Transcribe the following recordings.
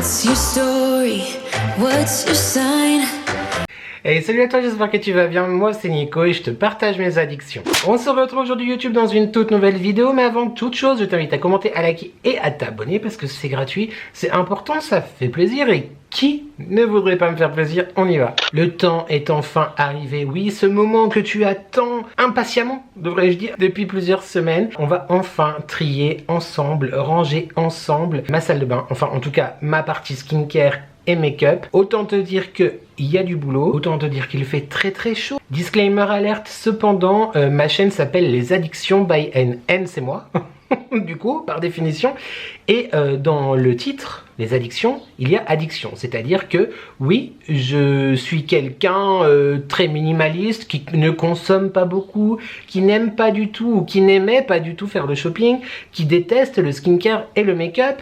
What's your story? What's your sign? Hey, salut à toi, j'espère que tu vas bien. Moi c'est Nico et je te partage mes addictions. On se retrouve aujourd'hui YouTube dans une toute nouvelle vidéo, mais avant toute chose je t'invite à commenter, à liker et à t'abonner parce que c'est gratuit, c'est important, ça fait plaisir et qui ne voudrait pas me faire plaisir? On y va. Le temps est enfin arrivé, oui, ce moment que tu attends impatiemment, devrais-je dire, depuis plusieurs semaines. On va enfin trier ensemble, ranger ensemble ma salle de bain, enfin en tout cas ma partie skincare et make-up. Autant te dire que il y a du boulot, autant te dire qu'il fait très chaud. Disclaimer alerte, cependant, ma chaîne s'appelle Les Addictions by N, c'est moi, du coup, par définition. Et dans le titre, Les Addictions, il y a addiction. C'est-à-dire que, oui, je suis quelqu'un très minimaliste, qui ne consomme pas beaucoup, qui n'aime pas du tout, ou qui n'aimait pas du tout faire le shopping, qui déteste le skincare et le make-up,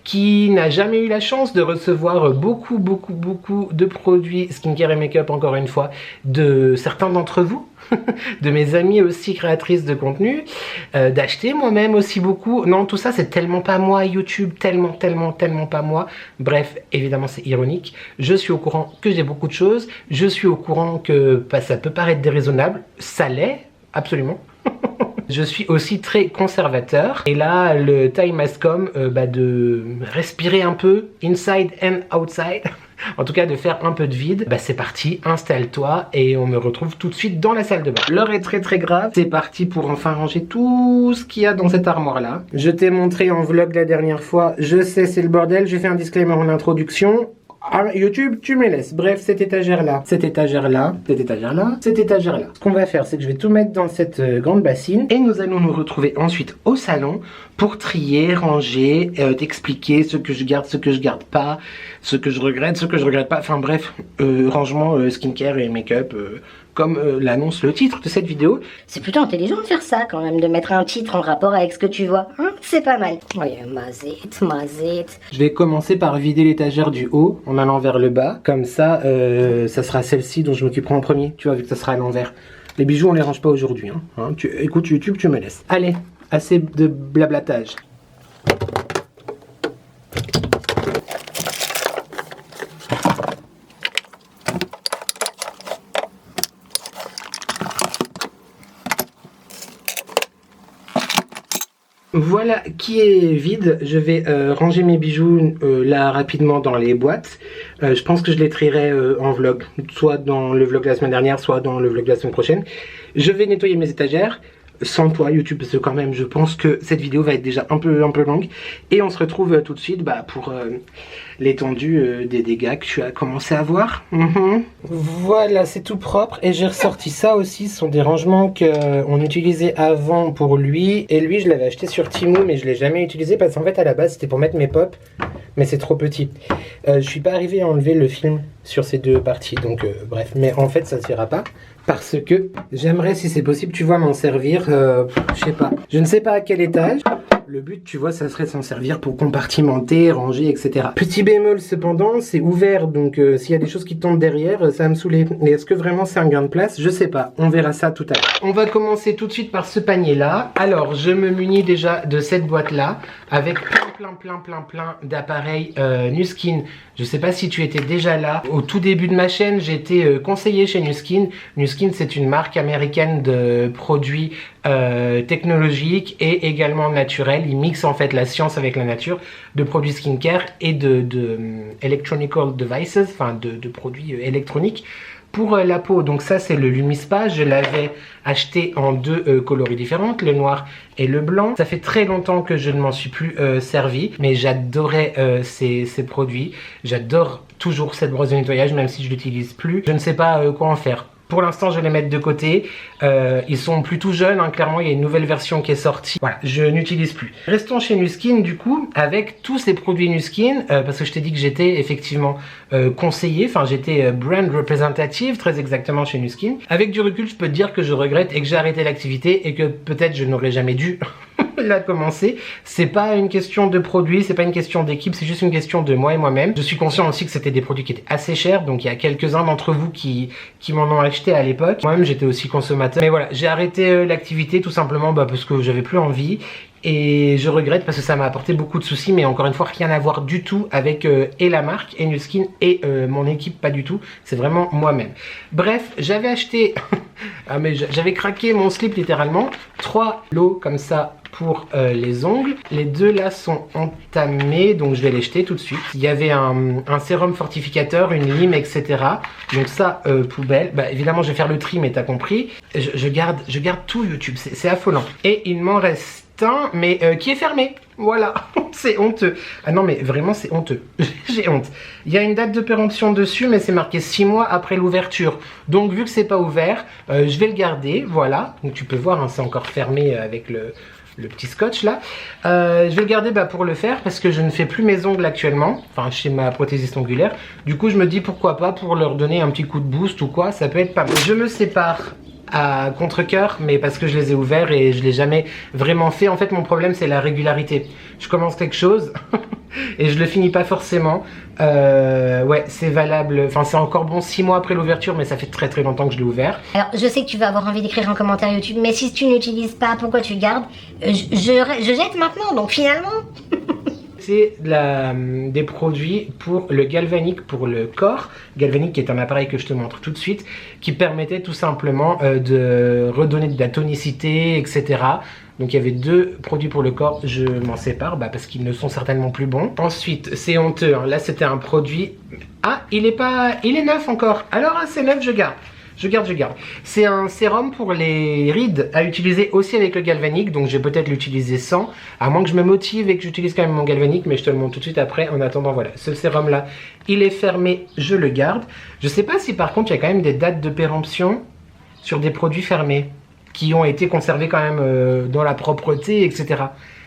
qui n'a jamais eu la chance de recevoir beaucoup de produits skincare et make-up, encore une fois, de certains d'entre vous, de mes amis aussi créatrices de contenu, d'acheter moi-même aussi beaucoup. Non, tout ça c'est tellement pas moi, YouTube, tellement pas moi. Bref, évidemment c'est ironique. Je suis au courant que j'ai beaucoup de choses, je suis au courant que ça peut paraître déraisonnable, ça l'est, absolument. Je suis aussi très conservateur et là le time has come de respirer un peu, inside and outside. En tout cas de faire un peu de vide. Bah c'est parti, installe-toi et on me retrouve tout de suite dans la salle de bain. L'heure est très grave, c'est parti pour enfin ranger tout ce qu'il y a dans cette armoire là. Je t'ai montré en vlog la dernière fois, je sais c'est le bordel, j'ai fait un disclaimer en introduction. Ah, YouTube, tu me laisses. Bref, cette étagère là, cette étagère là, cette étagère là, cette étagère là. Ce qu'on va faire, c'est que je vais tout mettre dans cette grande bassine et nous allons nous retrouver ensuite au salon pour trier, ranger, t'expliquer ce que je garde, ce que je garde pas, ce que je regrette, ce que je regrette pas. Enfin bref, rangement skincare et make-up. Comme l'annonce le titre de cette vidéo. C'est plutôt intelligent de faire ça quand même, de mettre un titre en rapport avec ce que tu vois. Hein, c'est pas mal. Oui, mazette. Je vais commencer par vider l'étagère du haut en allant vers le bas. Comme ça, ça sera celle-ci dont je m'occuperai en premier. Tu vois, vu que ça sera à l'envers. Les bijoux, on les range pas aujourd'hui. Écoute YouTube, tu me laisses. Allez, assez de blablatage. Voilà qui est vide, je vais ranger mes bijoux là rapidement dans les boîtes. Je pense que je les trierai en vlog, soit dans le vlog de la semaine dernière, soit dans le vlog de la semaine prochaine. Je vais nettoyer mes étagères, sans toi YouTube, parce que quand même je pense que cette vidéo va être déjà un peu longue. Et on se retrouve tout de suite pour l'étendue des dégâts que tu as commencé à voir. Voilà, c'est tout propre et j'ai ressorti ça aussi. Ce sont des rangements qu'on utilisait avant pour lui. Et lui je l'avais acheté sur Temu mais je l'ai jamais utilisé parce qu'en fait à la base c'était pour mettre mes pops. Mais c'est trop petit. Je suis pas arrivé à enlever le film sur ces deux parties. Donc bref, mais en fait ça ne suffira pas. Parce que j'aimerais si c'est possible, tu vois, m'en servir, je sais pas. Je ne sais pas à quel étage. Le but, tu vois, ça serait de s'en servir pour compartimenter, ranger, etc. Petit bémol cependant, c'est ouvert, donc s'il y a des choses qui tombent derrière, ça va me saouler. Mais est-ce que vraiment c'est un gain de place? Je sais pas, on verra ça tout à l'heure. On va commencer tout de suite par ce panier-là. Alors, je me munis déjà de cette boîte-là, avec plein d'appareils Nu Skin. Je sais pas si tu étais déjà là. Au tout début de ma chaîne, j'étais conseiller chez Nu Skin. Nu Skin, c'est une marque américaine de produits technologiques et également naturels. Ils mixent en fait la science avec la nature, de produits skincare et de electronical devices, enfin de produits électroniques pour la peau. Donc ça c'est le Lumispa, je l'avais acheté en deux coloris différentes, le noir et le blanc. Ça fait très longtemps que je ne m'en suis plus servi, mais j'adorais ces produits. J'adore toujours cette brosse de nettoyage, même si je l'utilise plus. Je ne sais pas quoi en faire. Pour l'instant, je vais les mettre de côté. Ils sont plutôt jeunes, hein. Clairement, il y a une nouvelle version qui est sortie. Voilà, je n'utilise plus. Restons chez Nu Skin, du coup, avec tous ces produits Nu Skin, parce que je t'ai dit que j'étais effectivement conseiller, enfin j'étais brand representative, très exactement chez Nu Skin. Avec du recul, je peux te dire que je regrette et que j'ai arrêté l'activité et que peut-être je n'aurais jamais dû. Il a commencé. C'est pas une question de produit, c'est pas une question d'équipe, c'est juste une question de moi et moi-même. Je suis conscient aussi que c'était des produits qui étaient assez chers, donc il y a quelques-uns d'entre vous qui m'en ont acheté à l'époque. Moi-même j'étais aussi consommateur. Mais voilà, j'ai arrêté l'activité tout simplement parce que j'avais plus envie. Et je regrette parce que ça m'a apporté beaucoup de soucis, mais encore une fois, rien à voir du tout avec et la marque, et Nu Skin, et mon équipe, pas du tout. C'est vraiment moi-même. Bref, j'avais acheté, ah mais j'avais craqué mon slip littéralement. 3 lots comme ça pour les ongles. Les 2 là sont entamés, donc je vais les jeter tout de suite. Il y avait un sérum fortificateur, une lime, etc. Donc ça, poubelle. Bah évidemment, je vais faire le tri, mais t'as compris. Je garde tout YouTube, c'est affolant. Et il m'en reste mais qui est fermé. Voilà, c'est honteux. Ah non mais vraiment c'est honteux. J'ai honte. Il y a une date de péremption dessus, mais c'est marqué 6 mois après l'ouverture. Donc vu que c'est pas ouvert, je vais le garder. Voilà, donc tu peux voir, hein, c'est encore fermé avec le petit scotch là. Je vais le garder pour le faire parce que je ne fais plus mes ongles actuellement, enfin chez ma prothésiste ongulaire. Du coup je me dis pourquoi pas pour leur donner un petit coup de boost ou quoi, ça peut être pas mal. Je me sépare à contre-cœur, mais parce que je les ai ouverts et je l'ai jamais vraiment fait. En fait mon problème c'est la régularité. Je commence quelque chose et je le finis pas forcément. Ouais, c'est valable, enfin c'est encore bon 6 mois après l'ouverture, mais ça fait très longtemps que je l'ai ouvert. Alors je sais que tu vas avoir envie d'écrire un commentaire YouTube, mais si tu n'utilises pas, pourquoi tu gardes? Je jette maintenant, donc finalement... C'est des produits pour le galvanique, pour le corps. Galvanique qui est un appareil que je te montre tout de suite, qui permettait tout simplement de redonner de la tonicité, etc. Donc il y avait 2 produits pour le corps, je m'en sépare parce qu'ils ne sont certainement plus bons. Ensuite, c'est honteux, hein. Là c'était un produit... Ah, il est neuf encore. Alors c'est neuf, je garde. Je garde. C'est un sérum pour les rides à utiliser aussi avec le galvanique. Donc je vais peut-être l'utiliser sans, à moins que je me motive et que j'utilise quand même mon galvanique. Mais je te le montre tout de suite après. En attendant, voilà, ce sérum là, il est fermé, je le garde. Je sais pas si par contre il y a quand même des dates de péremption sur des produits fermés qui ont été conservés quand même dans la propreté, etc.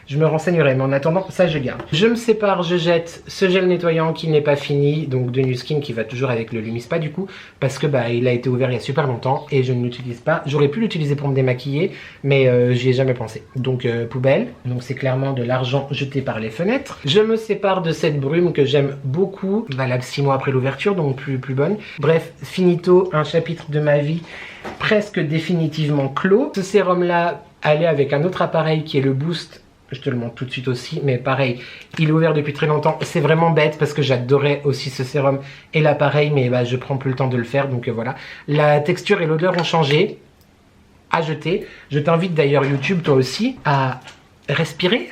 Je me renseignerai, mais en attendant, ça je garde. Je me sépare, je jette ce gel nettoyant qui n'est pas fini, donc de Nu Skin qui va toujours avec le Lumispa du coup, parce que il a été ouvert il y a super longtemps et je ne l'utilise pas. J'aurais pu l'utiliser pour me démaquiller, mais j'y ai jamais pensé. Donc poubelle, donc c'est clairement de l'argent jeté par les fenêtres. Je me sépare de cette brume que j'aime beaucoup, valable 6 mois après l'ouverture, donc plus bonne. Bref, finito, un chapitre de ma vie presque définitivement clos. Ce sérum là allait avec un autre appareil qui est le Boost. Je te le montre tout de suite aussi, mais pareil, il est ouvert depuis très longtemps. C'est vraiment bête parce que j'adorais aussi ce sérum et l'appareil, mais je prends plus le temps de le faire, donc voilà. La texture et l'odeur ont changé. À jeter. Je t'invite d'ailleurs YouTube, toi aussi, à respirer.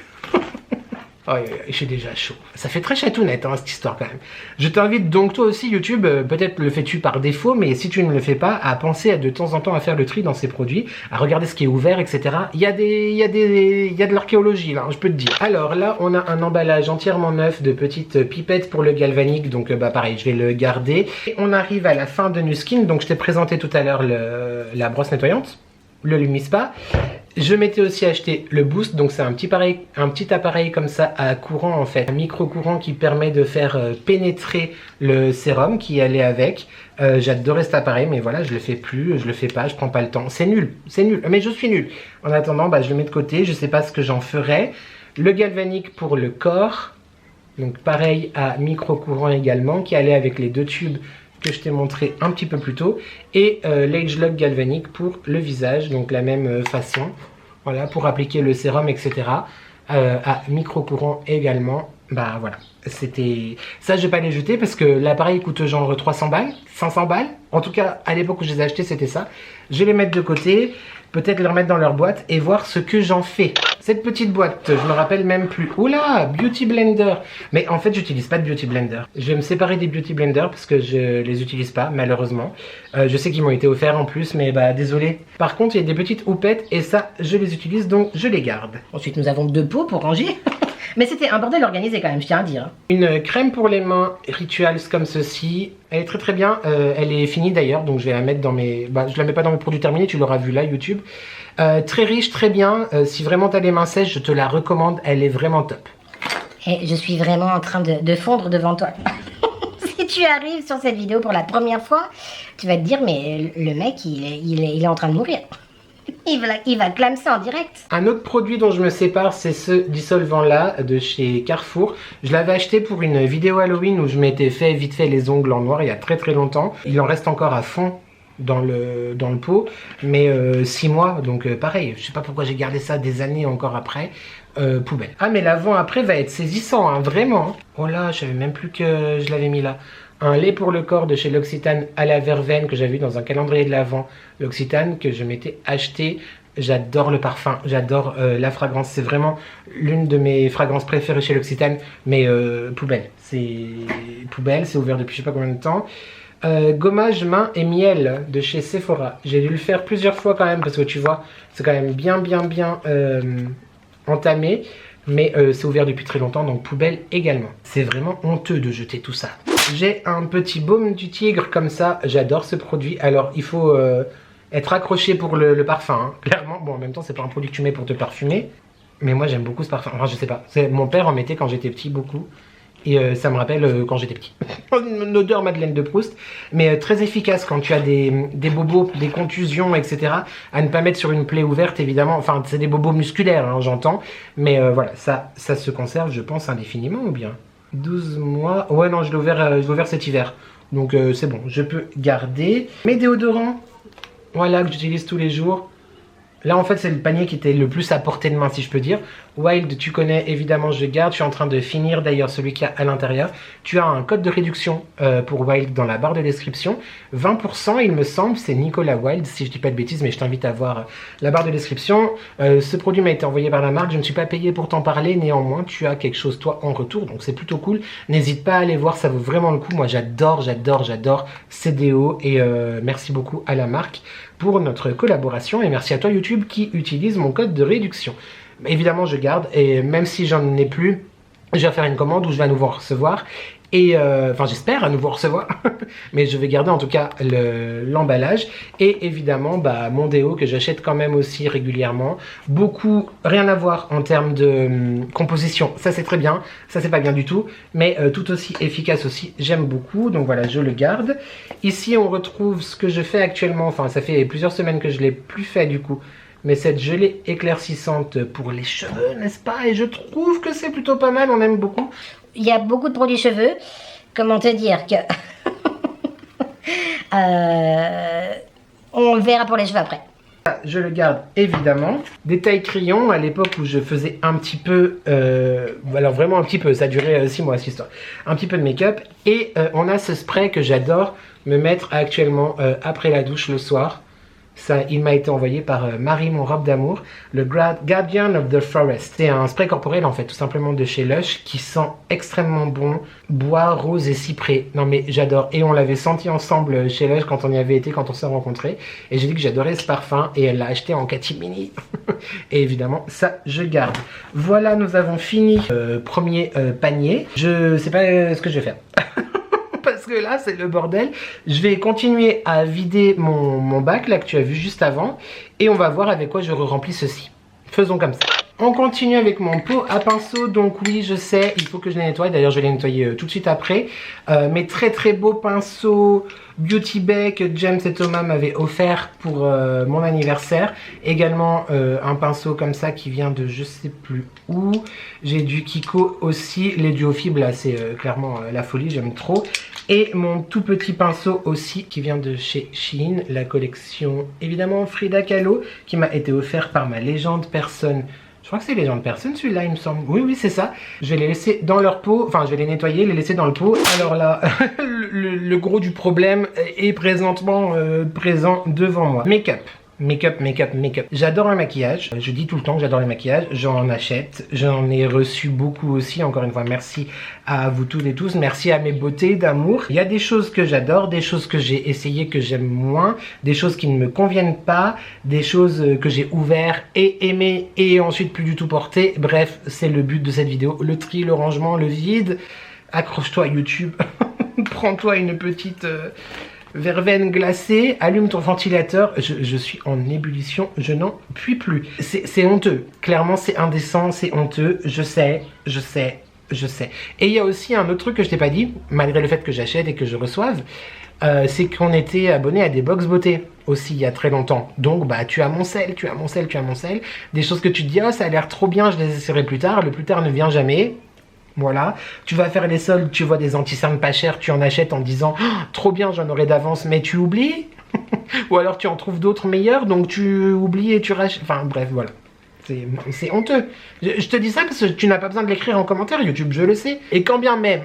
Oh, j'ai déjà chaud. Ça fait très chatounette cette histoire quand même. Je t'invite donc toi aussi YouTube, peut-être le fais-tu par défaut, mais si tu ne le fais pas, à penser de temps en temps à faire le tri dans ces produits, à regarder ce qui est ouvert, etc. Il y a de l'archéologie là, je peux te dire. Alors là, on a un emballage entièrement neuf de petites pipettes pour le galvanique, donc pareil, je vais le garder. Et on arrive à la fin de Nu Skin, donc je t'ai présenté tout à l'heure la brosse nettoyante, le Lumispa. Je m'étais aussi acheté le Boost, donc c'est un petit appareil comme ça à courant en fait, un micro-courant qui permet de faire pénétrer le sérum qui allait avec. J'adorais cet appareil, mais voilà, je le fais plus, je le fais pas, je prends pas le temps. C'est nul, mais je suis nul. En attendant, je le mets de côté, je sais pas ce que j'en ferai. Le galvanique pour le corps, donc pareil à micro-courant également, qui allait avec les 2 tubes que je t'ai montré un petit peu plus tôt, et l'Age-Lock galvanique pour le visage, donc la même façon, voilà, pour appliquer le sérum, etc. À micro-courant également. Voilà, c'était ça, je vais pas les jeter parce que l'appareil coûte genre 300 balles, 500 balles, en tout cas à l'époque où je les ai achetés c'était ça. Je vais les mettre de côté, peut-être les remettre dans leur boîte et voir ce que j'en fais. Cette petite boîte, je me rappelle même plus. Oula, Beauty Blender. Mais en fait, j'utilise pas de Beauty Blender. Je vais me séparer des Beauty Blender parce que je les utilise pas, malheureusement. Je sais qu'ils m'ont été offerts en plus, mais désolé. Par contre, il y a des petites houpettes et ça, je les utilise, donc je les garde. Ensuite, nous avons 2 pots pour ranger. Mais c'était un bordel organisé quand même, je tiens à dire. Une crème pour les mains Rituals comme ceci. Elle est très bien. Elle est finie d'ailleurs, donc je vais la mettre dans mes... je la mets pas dans mes produits terminés, tu l'auras vu là, YouTube. Très riche, très bien. Si vraiment tu as les mains sèches, je te la recommande. Elle est vraiment top. Et je suis vraiment en train de fondre devant toi. Si tu arrives sur cette vidéo pour la première fois, tu vas te dire, mais le mec, il est en train de mourir. Il va clamser ça en direct. Un autre produit dont je me sépare, c'est ce dissolvant là de chez Carrefour. Je l'avais acheté pour une vidéo Halloween où je m'étais fait vite fait les ongles en noir il y a très longtemps. Il en reste encore à fond dans le pot, mais 6 mois, donc pareil, je sais pas pourquoi j'ai gardé ça des années encore après. Poubelle. Ah mais l'avant après va être saisissant, hein, vraiment. Oh là, je savais même plus que je l'avais mis là. Un lait pour le corps de chez L'Occitane à la verveine que j'avais vu dans un calendrier de l'Avent L'Occitane que je m'étais acheté. J'adore le parfum, j'adore la fragrance, c'est vraiment l'une de mes fragrances préférées chez L'Occitane, mais poubelle, c'est ouvert depuis je sais pas combien de temps. Gommage main et miel de chez Sephora, j'ai dû le faire plusieurs fois quand même parce que tu vois, c'est quand même bien entamé, mais c'est ouvert depuis très longtemps, donc poubelle également. C'est vraiment honteux de jeter tout ça. J'ai un petit baume du tigre comme ça, j'adore ce produit. Alors il faut être accroché pour le parfum, hein, clairement. Bon, en même temps c'est pas un produit que tu mets pour te parfumer, mais moi j'aime beaucoup ce parfum. Enfin je sais pas, mon père en mettait quand j'étais petit beaucoup. Et ça me rappelle quand j'étais petit. Une odeur Madeleine de Proust. Mais très efficace quand tu as des bobos, des contusions, etc. À ne pas mettre sur une plaie ouverte, évidemment. Enfin, c'est des bobos musculaires, hein, j'entends. Mais voilà, ça se conserve, je pense, indéfiniment ou bien 12 mois. Ouais, non, je l'ai ouvert cet hiver. Donc c'est bon, je peux garder. Mes déodorants, voilà, que j'utilise tous les jours. Là, en fait, c'est le panier qui était le plus à portée de main, si je peux dire. Wild, tu connais, évidemment, je garde. Je suis en train de finir, d'ailleurs, celui qu'il y a à l'intérieur. Tu as un code de réduction pour Wild dans la barre de description. 20%, il me semble, c'est Nicolas Wild, si je dis pas de bêtises, mais je t'invite à voir la barre de description. Ce produit m'a été envoyé par la marque. Je ne suis pas payé pour t'en parler. Néanmoins, tu as quelque chose, toi, en retour. Donc, c'est plutôt cool. N'hésite pas à aller voir, ça vaut vraiment le coup. Moi, j'adore ces déos. Et merci beaucoup à la marque pour notre collaboration. Et merci à toi, YouTube, qui utilise mon code de réduction. Évidemment, je garde, et même si j'en ai plus, je vais faire une commande où je vais à nouveau en recevoir. Et enfin, j'espère à nouveau en recevoir, mais je vais garder en tout cas l'emballage. Et évidemment, bah, mon déo que j'achète quand même aussi régulièrement. Beaucoup, rien à voir en termes de composition. Ça, c'est très bien. Ça, c'est pas bien du tout. Mais tout aussi efficace aussi. J'aime beaucoup. Donc voilà, je le garde. Ici, on retrouve ce que je fais actuellement. Enfin, ça fait plusieurs semaines que je l'ai plus fait du coup. Mais cette gelée éclaircissante pour les cheveux, n'est-ce pas? Et je trouve que c'est plutôt pas mal, on aime beaucoup. Il y a beaucoup de produits cheveux. Comment te dire que... on le verra pour les cheveux après. Je le garde évidemment. Détail crayon, à l'époque où je faisais un petit peu, alors vraiment un petit peu, ça a duré 6 mois cette histoire, un petit peu de make-up. Et on a ce spray que j'adore me mettre actuellement après la douche le soir. Ça, il m'a été envoyé par Marie, mon robe d'amour, le Guardian of the Forest. C'est un spray corporel en fait, tout simplement de chez Lush, qui sent extrêmement bon, bois, rose et cyprès. Non mais j'adore. Et on l'avait senti ensemble chez Lush quand on y avait été, quand on s'est rencontrés. Et j'ai dit que j'adorais ce parfum et elle l'a acheté en catimini. Et évidemment, ça, je garde. Voilà, nous avons fini premier panier. Je sais pas ce que je vais faire. Parce que là c'est le bordel. Je vais continuer à vider mon bac là que tu as vu juste avant. Et on va voir avec quoi je remplis ceci. Faisons comme ça. On continue avec mon pot à pinceau. Donc oui, je sais, il faut que je les nettoie. D'ailleurs je vais les nettoyer tout de suite après. Mes très beaux pinceaux Beauty Bay que James et Thomas m'avaient offert pour mon anniversaire. Également un pinceau comme ça qui vient de je sais plus où. J'ai du Kiko aussi. Les duofibres là c'est clairement la folie, j'aime trop. Et mon tout petit pinceau aussi qui vient de chez Shein, la collection évidemment Frida Kahlo qui m'a été offert par ma légende personne. Je crois que c'est Légende personne celui-là il me semble. Oui c'est ça. Je vais les laisser dans leur pot, enfin je vais les nettoyer, les laisser dans le pot. Alors là, le gros du problème est présentement présent devant moi. Make-up. Make-up. J'adore le maquillage. Je dis tout le temps que j'adore les maquillages. J'en achète. J'en ai reçu beaucoup aussi. Encore une fois, merci à vous toutes et tous. Merci à mes beautés d'amour. Il y a des choses que j'adore, des choses que j'ai essayé que j'aime moins, des choses qui ne me conviennent pas, des choses que j'ai ouvert et aimé et ensuite plus du tout porté. Bref, c'est le but de cette vidéo. Le tri, le rangement, le vide. Accroche-toi YouTube. Prends-toi une petite... verveine glacée, allume ton ventilateur, je suis en ébullition, je n'en puis plus. C'est honteux, clairement c'est indécent, c'est honteux, je sais. Et il y a aussi un autre truc que je t'ai pas dit, malgré le fait que j'achète et que je reçoive, c'est qu'on était abonné à des box beauté aussi il y a très longtemps. Donc bah tu as mon sel, des choses que tu te dis oh ça a l'air trop bien, je les essaierai plus tard, le plus tard ne vient jamais. Voilà, tu vas faire les soldes, tu vois des anti-cernes pas chers, tu en achètes en disant oh, trop bien, j'en aurai d'avance, mais tu oublies. Ou alors tu en trouves d'autres meilleurs, donc tu oublies et tu rachètes. Enfin bref, voilà. C'est honteux. Je te dis ça parce que tu n'as pas besoin de l'écrire en commentaire YouTube, je le sais. Et quand bien même,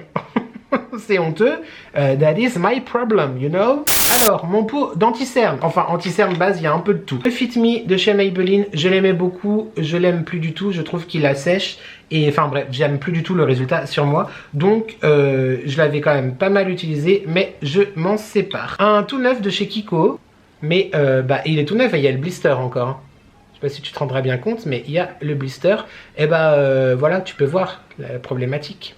c'est honteux, that is my problem, you know. Alors, mon pot d'anti-cerne, enfin anti-cerne base, il y a un peu de tout. Le Fit Me de chez Maybelline, je l'aimais beaucoup, je l'aime plus du tout, je trouve qu'il assèche. Et enfin bref, j'aime plus du tout le résultat sur moi. Donc, je l'avais quand même pas mal utilisé, mais je m'en sépare. Un tout neuf de chez Kiko, mais bah, il est tout neuf et il y a le blister encore. Hein. Je sais pas si tu te rendras bien compte, mais il y a le blister. Et bah voilà, tu peux voir la problématique.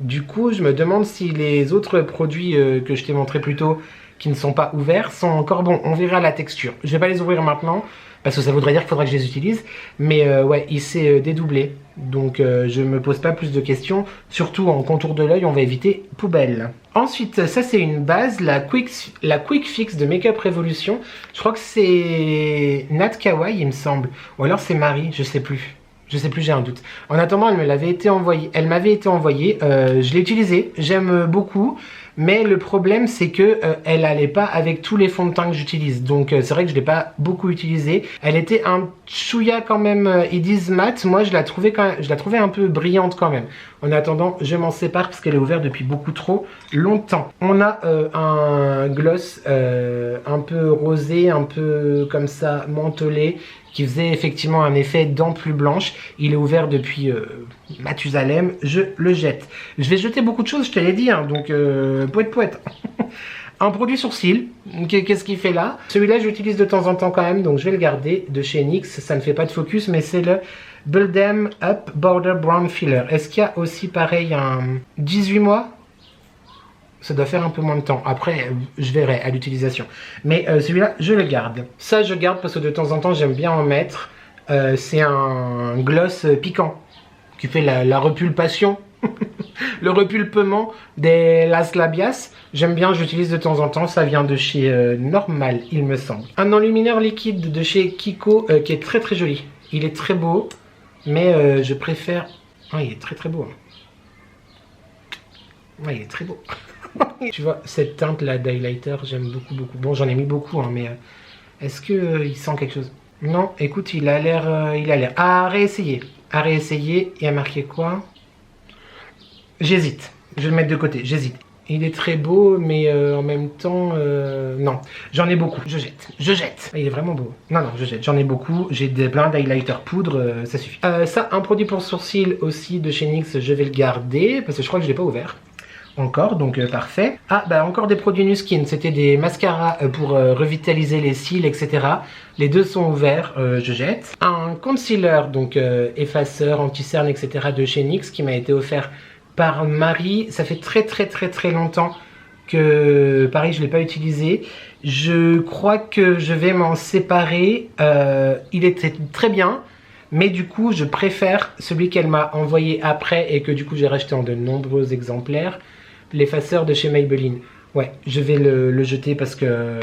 Du coup, je me demande si les autres produits que je t'ai montré plus tôt, qui ne sont pas ouverts, sont encore bons. On verra la texture. Je vais pas les ouvrir maintenant, parce que ça voudrait dire qu'il faudra que je les utilise. Mais ouais, il s'est dédoublé. Donc je me pose pas plus de questions. Surtout en contour de l'œil, on va éviter poubelle. Ensuite, ça c'est une base, la Quick Fix de Makeup Revolution. Je crois que c'est Nat Kawaii, il me semble. Ou alors c'est Marie, je sais plus. Je sais plus, j'ai un doute. En attendant, elle m'avait été envoyée. Je l'ai utilisée, j'aime beaucoup. Mais le problème, c'est que elle allait pas avec tous les fonds de teint que j'utilise. Donc c'est vrai que je l'ai pas beaucoup utilisée. Elle était un chouïa quand même. Ils disent mat. Moi, je la trouvais un peu brillante quand même. En attendant, je m'en sépare parce qu'elle est ouverte depuis beaucoup trop longtemps. On a un gloss un peu rosé, un peu comme ça mentholé, qui faisait effectivement un effet dent plus blanche. Il est ouvert depuis Mathusalem, je le jette. Je vais jeter beaucoup de choses, je te l'ai dit, hein, donc poète. Un produit sourcil, qu'est-ce qu'il fait là? Celui-là, j'utilise de temps en temps quand même, donc je vais le garder, de chez NYX. Ça ne fait pas de focus, mais c'est le Build Them Up Border Brown Filler. Est-ce qu'il y a aussi pareil un 18 mois? Ça doit faire un peu moins de temps. Après, je verrai à l'utilisation. Mais celui-là, je le garde. Ça, je garde parce que de temps en temps, j'aime bien en mettre. C'est un gloss piquant qui fait la repulpation. Le repulpement des Las Labias. J'aime bien, j'utilise de temps en temps. Ça vient de chez Normal, il me semble. Un enlumineur liquide de chez Kiko qui est très très joli. Il est très beau. Mais je préfère... Ah, il est très très beau. Hein. Ouais, il est très beau. Tu vois, cette teinte là d'highlighter, j'aime beaucoup. Bon, j'en ai mis beaucoup, hein, mais est-ce que il sent quelque chose? Non, écoute, il a l'air... À réessayer. À réessayer, il y a marqué quoi? J'hésite. Je vais le mettre de côté, j'hésite. Il est très beau, mais en même temps, non. J'en ai beaucoup. Je jette. Il est vraiment beau. Non, je jette. J'en ai beaucoup. J'ai plein d'highlighter poudre, ça suffit. Ça, un produit pour sourcils aussi de chez NYX, je vais le garder, parce que je crois que je l'ai pas ouvert. Encore, donc parfait. Ah, bah encore des produits Nuskin. C'était des mascaras pour revitaliser les cils, etc. Les deux sont ouverts, je jette. Un concealer, donc effaceur, anti-cerne, etc. de chez NYX qui m'a été offert par Marie. Ça fait très longtemps que, pareil, je ne l'ai pas utilisé. Je crois que je vais m'en séparer. Il était très bien. Mais du coup, je préfère celui qu'elle m'a envoyé après et que du coup, j'ai racheté en de nombreux exemplaires. L'effaceur de chez Maybelline. Ouais, je vais le jeter parce que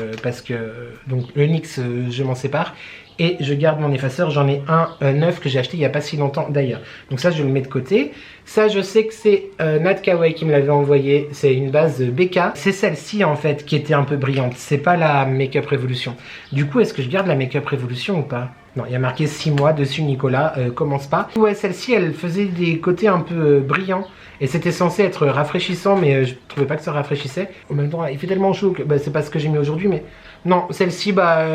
donc le NYX, je m'en sépare. Et je garde mon effaceur, j'en ai un neuf que j'ai acheté il n'y a pas si longtemps d'ailleurs. Donc ça, je le mets de côté. Ça, je sais que c'est Nat Kawaii qui me l'avait envoyé. C'est une base BK. C'est celle-ci en fait qui était un peu brillante. C'est pas la Makeup Revolution. Du coup, est-ce que je garde la Makeup Revolution ou pas? Non, il y a marqué 6 mois dessus, Nicolas, commence pas. Ouais, celle-ci, elle faisait des côtés un peu brillants. Et c'était censé être rafraîchissant, mais je trouvais pas que ça rafraîchissait. En même temps, il fait tellement chaud que c'est pas ce que j'ai mis aujourd'hui, mais... Non, celle-ci,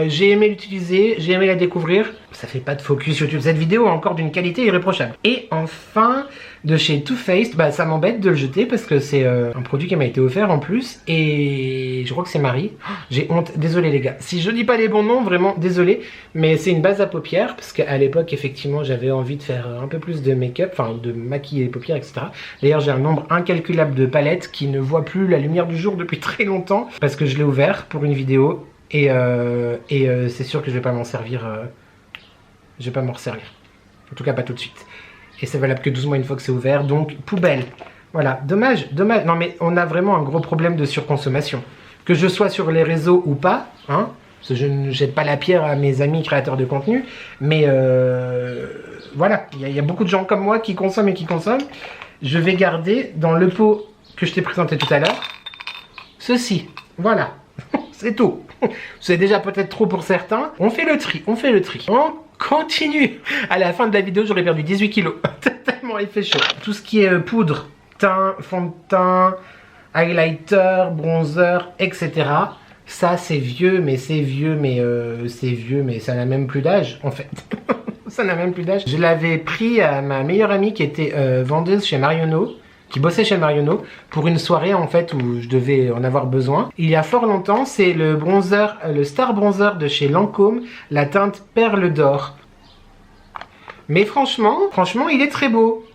j'ai aimé l'utiliser, j'ai aimé la découvrir. Ça fait pas de focus YouTube. Cette vidéo est encore d'une qualité irréprochable. Et enfin, de chez Too Faced, ça m'embête de le jeter parce que c'est un produit qui m'a été offert en plus. Et je crois que c'est Marie. Oh, j'ai honte, désolé les gars. Si je dis pas les bons noms, vraiment désolé. Mais c'est une base à paupières parce qu'à l'époque, effectivement, j'avais envie de faire un peu plus de make-up, enfin de maquiller les paupières, etc. D'ailleurs, j'ai un nombre incalculable de palettes qui ne voient plus la lumière du jour depuis très longtemps parce que je l'ai ouvert pour une vidéo. Et c'est sûr que je vais pas m'en servir. Je vais pas m'en resservir. En tout cas, pas tout de suite. Et c'est valable que 12 mois une fois que c'est ouvert. Donc, poubelle. Voilà. Dommage. Non, mais on a vraiment un gros problème de surconsommation. que je sois sur les réseaux ou pas, hein, parce que je ne jette pas la pierre à mes amis créateurs de contenu, mais voilà, il y a beaucoup de gens comme moi qui consomment et qui consomment. Je vais garder dans le pot que je t'ai présenté tout à l'heure, ceci, voilà, c'est tout. C'est déjà peut-être trop pour certains. On fait le tri, on fait le tri. On continue. À la fin de la vidéo, j'aurais perdu 18 kilos. Tellement il fait chaud. Tout ce qui est poudre, teint, fond de teint, highlighter, bronzer, etc. Ça, c'est vieux, mais c'est vieux, mais ça n'a même plus d'âge, en fait. Ça n'a même plus d'âge. Je l'avais pris à ma meilleure amie qui était vendeuse chez Marionneau, qui bossait chez Marionneau, pour une soirée en fait où je devais en avoir besoin. Il y a fort longtemps, c'est le bronzer, le Star Bronzer de chez Lancôme, la teinte Perle d'Or. Mais franchement, il est très beau.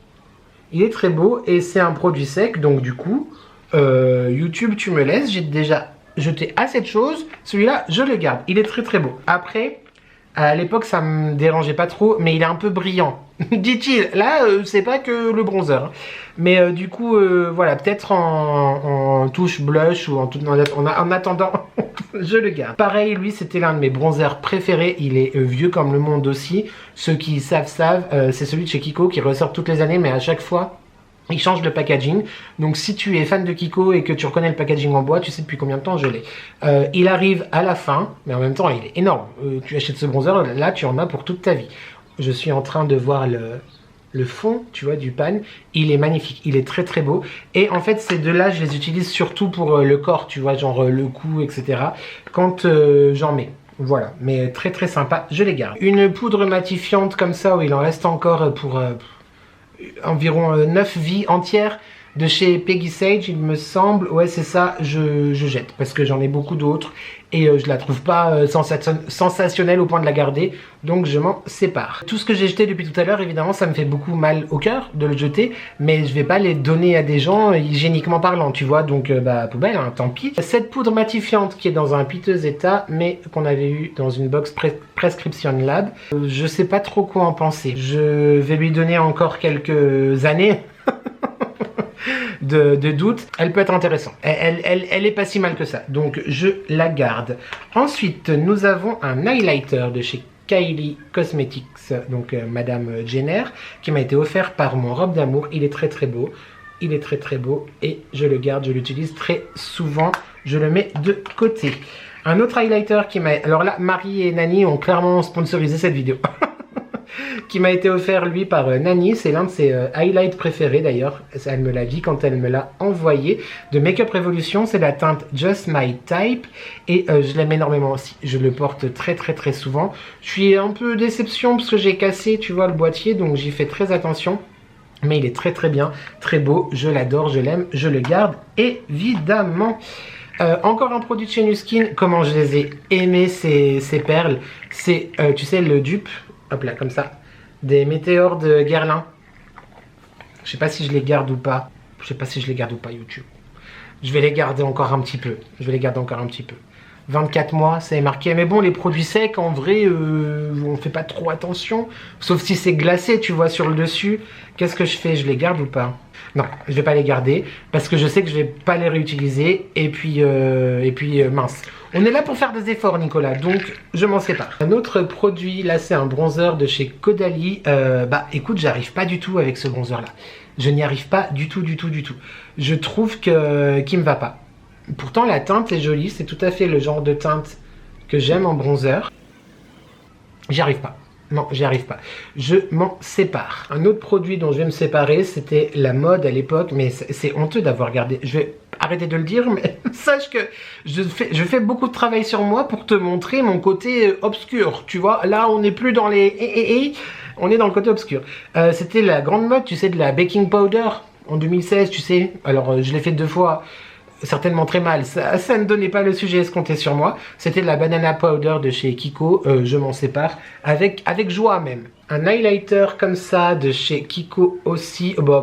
Il est très beau et c'est un produit sec, donc du coup, YouTube, tu me laisses, j'ai déjà jeté assez de choses. Celui-là, je le garde, il est très très beau. Après, à l'époque, ça me dérangeait pas trop, mais il est un peu brillant, dit-il. Là, c'est pas que le bronzer. Hein. Mais du coup, voilà, peut-être en touche blush ou en attendant, je le garde. Pareil, lui, c'était l'un de mes bronzers préférés. Il est vieux comme le monde aussi. Ceux qui savent, c'est celui de chez Kiko qui ressort toutes les années, mais à chaque fois, il change de packaging. Donc si tu es fan de Kiko et que tu reconnais le packaging en bois, tu sais depuis combien de temps je l'ai. Il arrive à la fin, mais en même temps il est énorme. Tu achètes ce bronzer, là tu en as pour toute ta vie. Je suis en train de voir le fond, tu vois, du pan. Il est magnifique, il est très très beau. Et en fait ces deux-là, je les utilise surtout pour le corps, tu vois, genre le cou, etc. Quand j'en mets. Voilà, mais très très sympa, je les garde. Une poudre matifiante comme ça, où il en reste encore pour... environ 9 vies entières de chez Peggy Sage, il me semble. Ouais, c'est ça, je jette parce que j'en ai beaucoup d'autres et je la trouve pas sensationnelle au point de la garder, donc je m'en sépare. Tout ce que j'ai jeté depuis tout à l'heure, évidemment, ça me fait beaucoup mal au cœur de le jeter, mais je vais pas les donner à des gens hygiéniquement parlant, tu vois, donc bah poubelle, hein, tant pis. Cette poudre matifiante qui est dans un piteux état, mais qu'on avait eu dans une box Prescription Lab, je sais pas trop quoi en penser. Je vais lui donner encore quelques années de doute. Elle peut être intéressante. Elle est pas si mal que ça. Donc je la garde. Ensuite, nous avons un highlighter de chez Kylie Cosmetics, donc Madame Jenner, qui m'a été offert par mon robe d'amour. Il est très très beau. Il est très très beau et je le garde, je l'utilise très souvent. Je le mets de côté. Un autre highlighter qui m'a... Alors là, Marie et Nani ont clairement sponsorisé cette vidéo. Qui m'a été offert lui par Nani, c'est l'un de ses highlights préférés d'ailleurs, elle me l'a dit quand elle me l'a envoyé, de Make Up Revolution, c'est la teinte Just My Type et je l'aime énormément aussi, je le porte très très très souvent. Je suis un peu déception parce que j'ai cassé, tu vois, le boîtier, donc j'y fais très attention. Mais il est très très bien, très beau, je l'adore, je l'aime, je le garde évidemment. Encore un produit de chez Nu Skin, comment je les ai aimés ces perles, c'est tu sais le dupe, hop là comme ça, des météores de Guerlain. Je sais pas si je les garde ou pas, YouTube. Je vais les garder encore un petit peu, 24 mois, c'est marqué. Mais bon, les produits secs, en vrai, on fait pas trop attention. Sauf si c'est glacé, tu vois, sur le dessus. Qu'est-ce que je fais? Je les garde ou pas? Non, je vais pas les garder. Parce que je sais que je vais pas les réutiliser. Et puis mince. On est là pour faire des efforts, Nicolas. Donc, je m'en sépare. Un autre produit, là, c'est un bronzer de chez Caudalie. Bah, écoute, j'arrive pas du tout avec ce bronzer-là. Je n'y arrive pas du tout. Je trouve qu'il me va pas. Pourtant la teinte est jolie, c'est tout à fait le genre de teinte que j'aime en bronzer. J'y arrive pas. Non, j'y arrive pas. Je m'en sépare. Un autre produit dont je vais me séparer, c'était la mode à l'époque, mais c'est honteux d'avoir gardé. Je vais arrêter de le dire, mais sache que je fais beaucoup de travail sur moi pour te montrer mon côté obscur. Tu vois, là on n'est plus dans les on est dans le côté obscur. C'était la grande mode, tu sais, de la baking powder en 2016, tu sais. Alors je l'ai fait 2 fois. Certainement très mal, ça ne donnait pas le sujet escompté sur moi. C'était de la banana powder de chez Kiko, je m'en sépare avec joie même. Un highlighter comme ça de chez Kiko aussi, bon,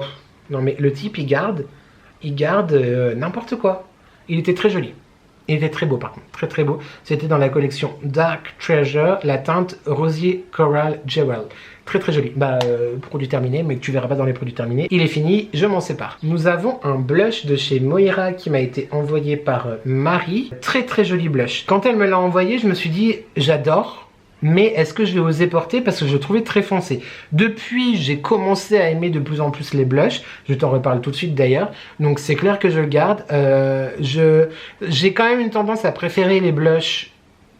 non mais le type il garde n'importe quoi. Il était très joli, Il était très beau par contre, très très beau. C'était dans la collection Dark Treasure, la teinte Rosier Coral Jewel. Très très joli. Produit terminé, mais que tu verras pas dans les produits terminés. Il est fini, je m'en sépare. Nous avons un blush de chez Moira qui m'a été envoyé par Marie. Très très joli blush. Quand elle me l'a envoyé, je me suis dit, j'adore. Mais est-ce que je vais oser porter parce que je le trouvais très foncé. Depuis, j'ai commencé à aimer de plus en plus les blushs. Je t'en reparle tout de suite d'ailleurs. Donc c'est clair que je le garde. J'ai quand même une tendance à préférer les blushs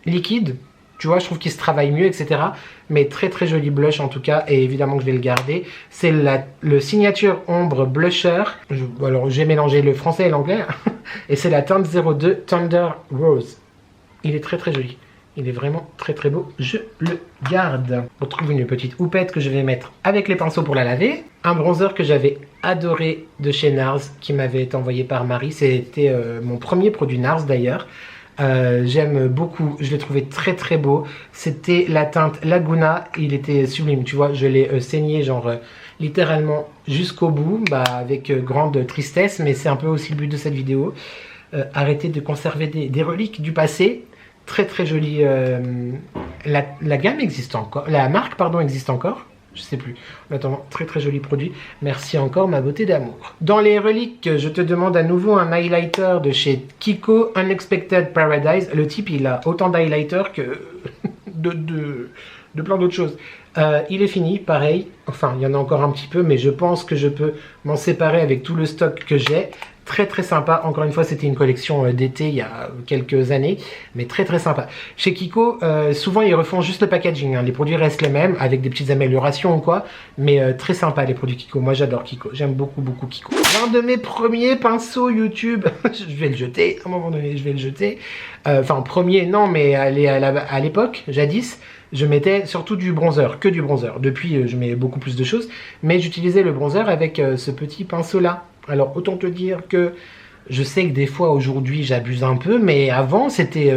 liquides. Tu vois, je trouve qu'ils se travaillent mieux, etc. Mais très très joli blush en tout cas. Et évidemment que je vais le garder. C'est le Signature Ombre Blusher. Alors j'ai mélangé le français et l'anglais. Et c'est la teinte 02 Thunder Rose. Il est très très joli. Il est vraiment très très beau, je le garde. On retrouve une petite houppette que je vais mettre avec les pinceaux pour la laver. Un bronzer que j'avais adoré de chez NARS qui m'avait été envoyé par Marie. C'était mon premier produit NARS d'ailleurs. J'aime beaucoup, je l'ai trouvé très très beau. C'était la teinte Laguna, il était sublime, tu vois, je l'ai saigné genre littéralement jusqu'au bout, avec grande tristesse, mais c'est un peu aussi le but de cette vidéo. Arrêter de conserver des reliques du passé. Très très joli. La gamme existe encore. La marque, pardon, existe encore. Je sais plus. En attendant, très très joli produit. Merci encore, ma beauté d'amour. Dans les reliques, je te demande à nouveau un highlighter de chez Kiko, Unexpected Paradise. Le type, il a autant d'highlighter que de plein d'autres choses. Il est fini, pareil. Enfin, il y en a encore un petit peu, mais je pense que je peux m'en séparer avec tout le stock que j'ai. Très très sympa, encore une fois c'était une collection d'été il y a quelques années, mais très très sympa. Chez Kiko, souvent ils refont juste le packaging, hein. Les produits restent les mêmes, avec des petites améliorations ou quoi, mais très sympa les produits Kiko, moi j'adore Kiko, j'aime beaucoup beaucoup Kiko. L'un de mes premiers pinceaux YouTube, je vais le jeter, à un moment donné je vais le jeter, enfin premier non mais à l'époque, jadis, je mettais surtout du bronzer, que du bronzer. Depuis je mets beaucoup plus de choses, mais j'utilisais le bronzer avec ce petit pinceau là. Alors autant te dire que je sais que des fois aujourd'hui j'abuse un peu, mais avant c'était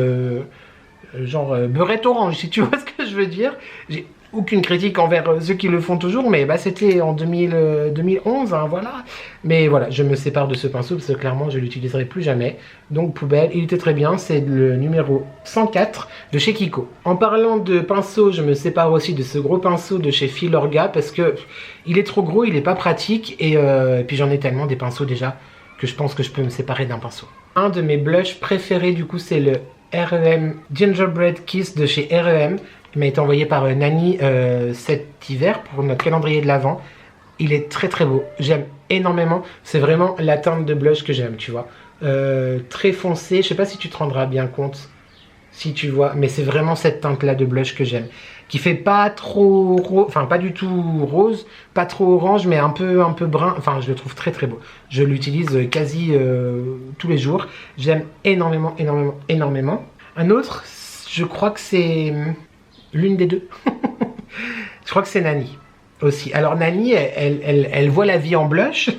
genre beurrette orange, si tu vois ce que je veux dire. J'ai aucune critique envers ceux qui le font toujours, mais c'était en 2011, hein, voilà. Mais voilà, je me sépare de ce pinceau parce que clairement je l'utiliserai plus jamais. Donc poubelle, il était très bien, c'est le numéro 104 de chez Kiko. En parlant de pinceau, je me sépare aussi de ce gros pinceau de chez Filorga parce que il est trop gros, il est pas pratique et puis j'en ai tellement des pinceaux déjà que je pense que je peux me séparer d'un pinceau. Un de mes blushs préférés du coup c'est le REM Gingerbread Kiss de chez REM. Il m'a été envoyé par Nani cet hiver pour notre calendrier de l'Avent. Il est très très beau, j'aime énormément. C'est vraiment la teinte de blush que j'aime, tu vois. Très foncé, je sais pas si tu te rendras bien compte, si tu vois, mais c'est vraiment cette teinte là de blush que j'aime. Qui fait pas trop, enfin pas du tout rose, pas trop orange, mais un peu brun. Enfin, je le trouve très très beau. Je l'utilise quasi tous les jours. J'aime énormément, énormément, énormément. Un autre, je crois que c'est l'une des deux. Je crois que c'est Nani aussi. Alors Nani, elle voit la vie en blush.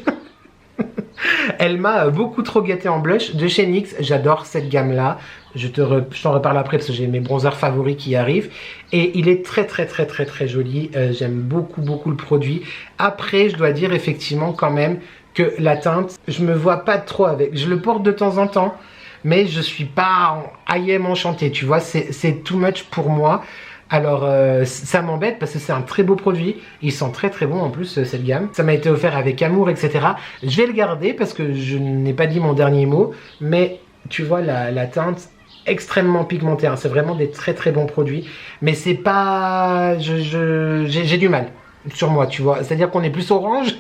Elle m'a beaucoup trop gâté en blush de chez NYX. J'adore cette gamme là. Je t'en reparle après parce que j'ai mes bronzers favoris qui arrivent. Et il est très très très très très joli. J'aime beaucoup beaucoup le produit. Après, je dois dire effectivement quand même que la teinte, je me vois pas trop avec. Je le porte de temps en temps, mais je suis pas I am enchanté. Tu vois, c'est too much pour moi. Alors ça m'embête parce que c'est un très beau produit, il sent très très bon en plus cette gamme. Ça m'a été offert avec amour, etc. Je vais le garder parce que je n'ai pas dit mon dernier mot, mais tu vois la teinte extrêmement pigmentée, hein. C'est vraiment des très très bons produits, mais c'est pas... j'ai du mal sur moi, tu vois, c'est à dire qu'on est plus orange